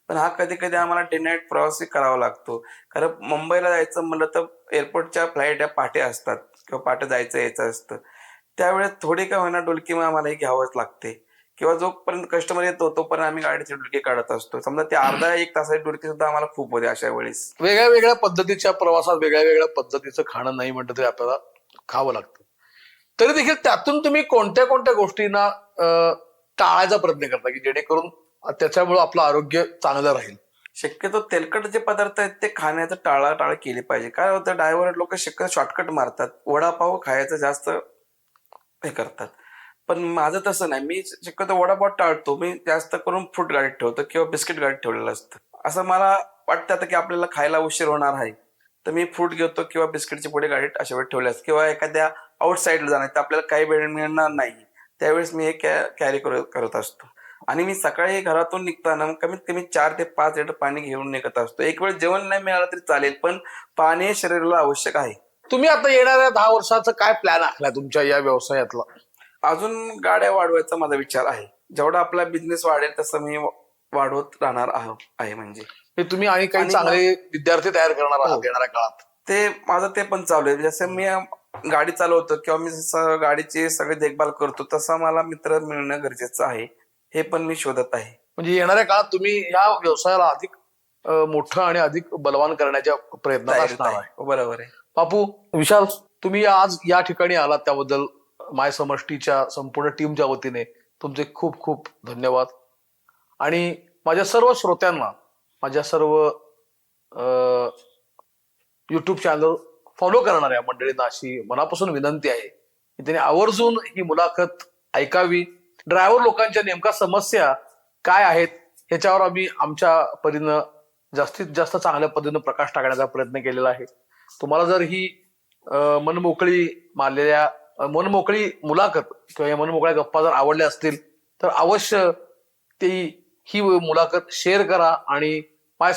Speaker 1: पण हा कधी कधी आम्हाला डे नाईट प्रवासही करावा लागतो, कारण मुंबईला जायचं म्हणलं तर एअरपोर्टच्या फ्लाईट या पहाटे असतात, किंवा पहाटे जायचं यायचं असतं. त्यावेळेस थोडी का होईना डुलकी मग आम्हाला ही घ्यावंच लागते, किंवा जोपर्यंत कस्टमर येतो तोपर्यंत आम्ही गाडीची डुलकी काढत असतो. समजा ते अर्धा 1 तासाची डुलकी सुद्धा आम्हाला खूप होते अशा वेळेस.
Speaker 3: वेगळ्या वेगळ्या पद्धतीच्या प्रवासात वेगळ्या वेगळ्या पद्धतीचं खाणं नाही म्हणतं तरी आपल्याला खावं लागतं. तरी देखील त्यातून तुम्ही कोणत्या कोणत्या गोष्टींना टाळायचा प्रयत्न करता की जेणेकरून त्याच्यामुळे आपलं आरोग्य चांगलं राहील?
Speaker 1: शक्यतो तेलकट जे पदार्थ आहेत ते खाण्याचं टाळाटाळ केली पाहिजे. काय होतं, ड्रायव्हर लोक शक्यतो शॉर्टकट मारतात, वडापाव खायचं जास्त हे करतात. पण माझं तसं नाही, मी शक्यतो वडापाव टाळतो. मी जास्त करून फ्रूट गाडीत ठेवतो किंवा बिस्किट गाडीत ठेवलेलं असतं. असं मला वाटतं आता की आपल्याला खायला उशीर होणार आहे, तर मी फ्रूट घेतो किंवा बिस्किटची पुढे गाडीत अशा वेळी ठेवले असतात. किंवा एखाद्या आउटसाईडला जाणार तर आपल्याला काही वेळ मिळणार नाही, त्यावेळेस मी हे कॅरी करत असतो. आणि मी सकाळी घरातून निघताना कमीत कमी 4 ते 5 लिटर पाणी घेऊन निघत असतो. एक वेळ जेवण नाही मिळालं तरी चालेल, पण पाणी हे शरीराला आवश्यक आहे.
Speaker 3: तुम्ही आता येणाऱ्या 10 वर्षाचा काय प्लॅन आखला तुमच्या या व्यवसायातला?
Speaker 1: अजून गाड्या वाढवायचा माझा विचार आहे. जेवढा आपला बिझनेस वाढेल तसं मी वाढवत राहणार आहे. म्हणजे
Speaker 3: हे तुम्ही आणि काही
Speaker 1: आणि
Speaker 3: चांगले विद्यार्थी तयार करणार आहात
Speaker 1: हो.
Speaker 3: येणाऱ्या काळात.
Speaker 1: ते माझं ते पण चालू आहे. जसं मी गाडी चालवतो किंवा मी जसं गाडीची सगळी देखभाल करतो तसा मला मित्र मिळणं गरजेचं आहे, हे पण मी शोधत आहे.
Speaker 3: म्हणजे येणाऱ्या काळात तुम्ही या व्यवसायाला अधिक मोठं आणि अधिक बलवान करण्याच्या प्रयत्नात
Speaker 1: तयारीत
Speaker 3: असणार आहे.
Speaker 1: आहे. बरोबर आहे.
Speaker 3: बापू, विशाल, तुम्ही आज या ठिकाणी आलात त्याबद्दल माय समष्टीच्या संपूर्ण टीमच्या वतीने तुमचे खूप खूप धन्यवाद. आणि माझ्या सर्व श्रोत्यांना, माझ्या सर्व युट्यूब चॅनल फॉलो करणाऱ्या मंडळींना अशी मनापासून विनंती आहे की त्यांनी आवर्जून ही मुलाखत ऐकावी. ड्रायव्हर लोकांच्या नेमका समस्या काय आहेत ह्याच्यावर आम्ही आमच्या परीनं जास्तीत जास्त चांगल्या पद्धतीनं प्रकाश टाकण्याचा प्रयत्न केलेला आहे. तुम्हाला जर ही मनमोकळी मुलाखत किंवा या मनमोकळ्या गप्पा जर आवडल्या असतील तर अवश्य ही मुलाखत शेअर करा आणि माय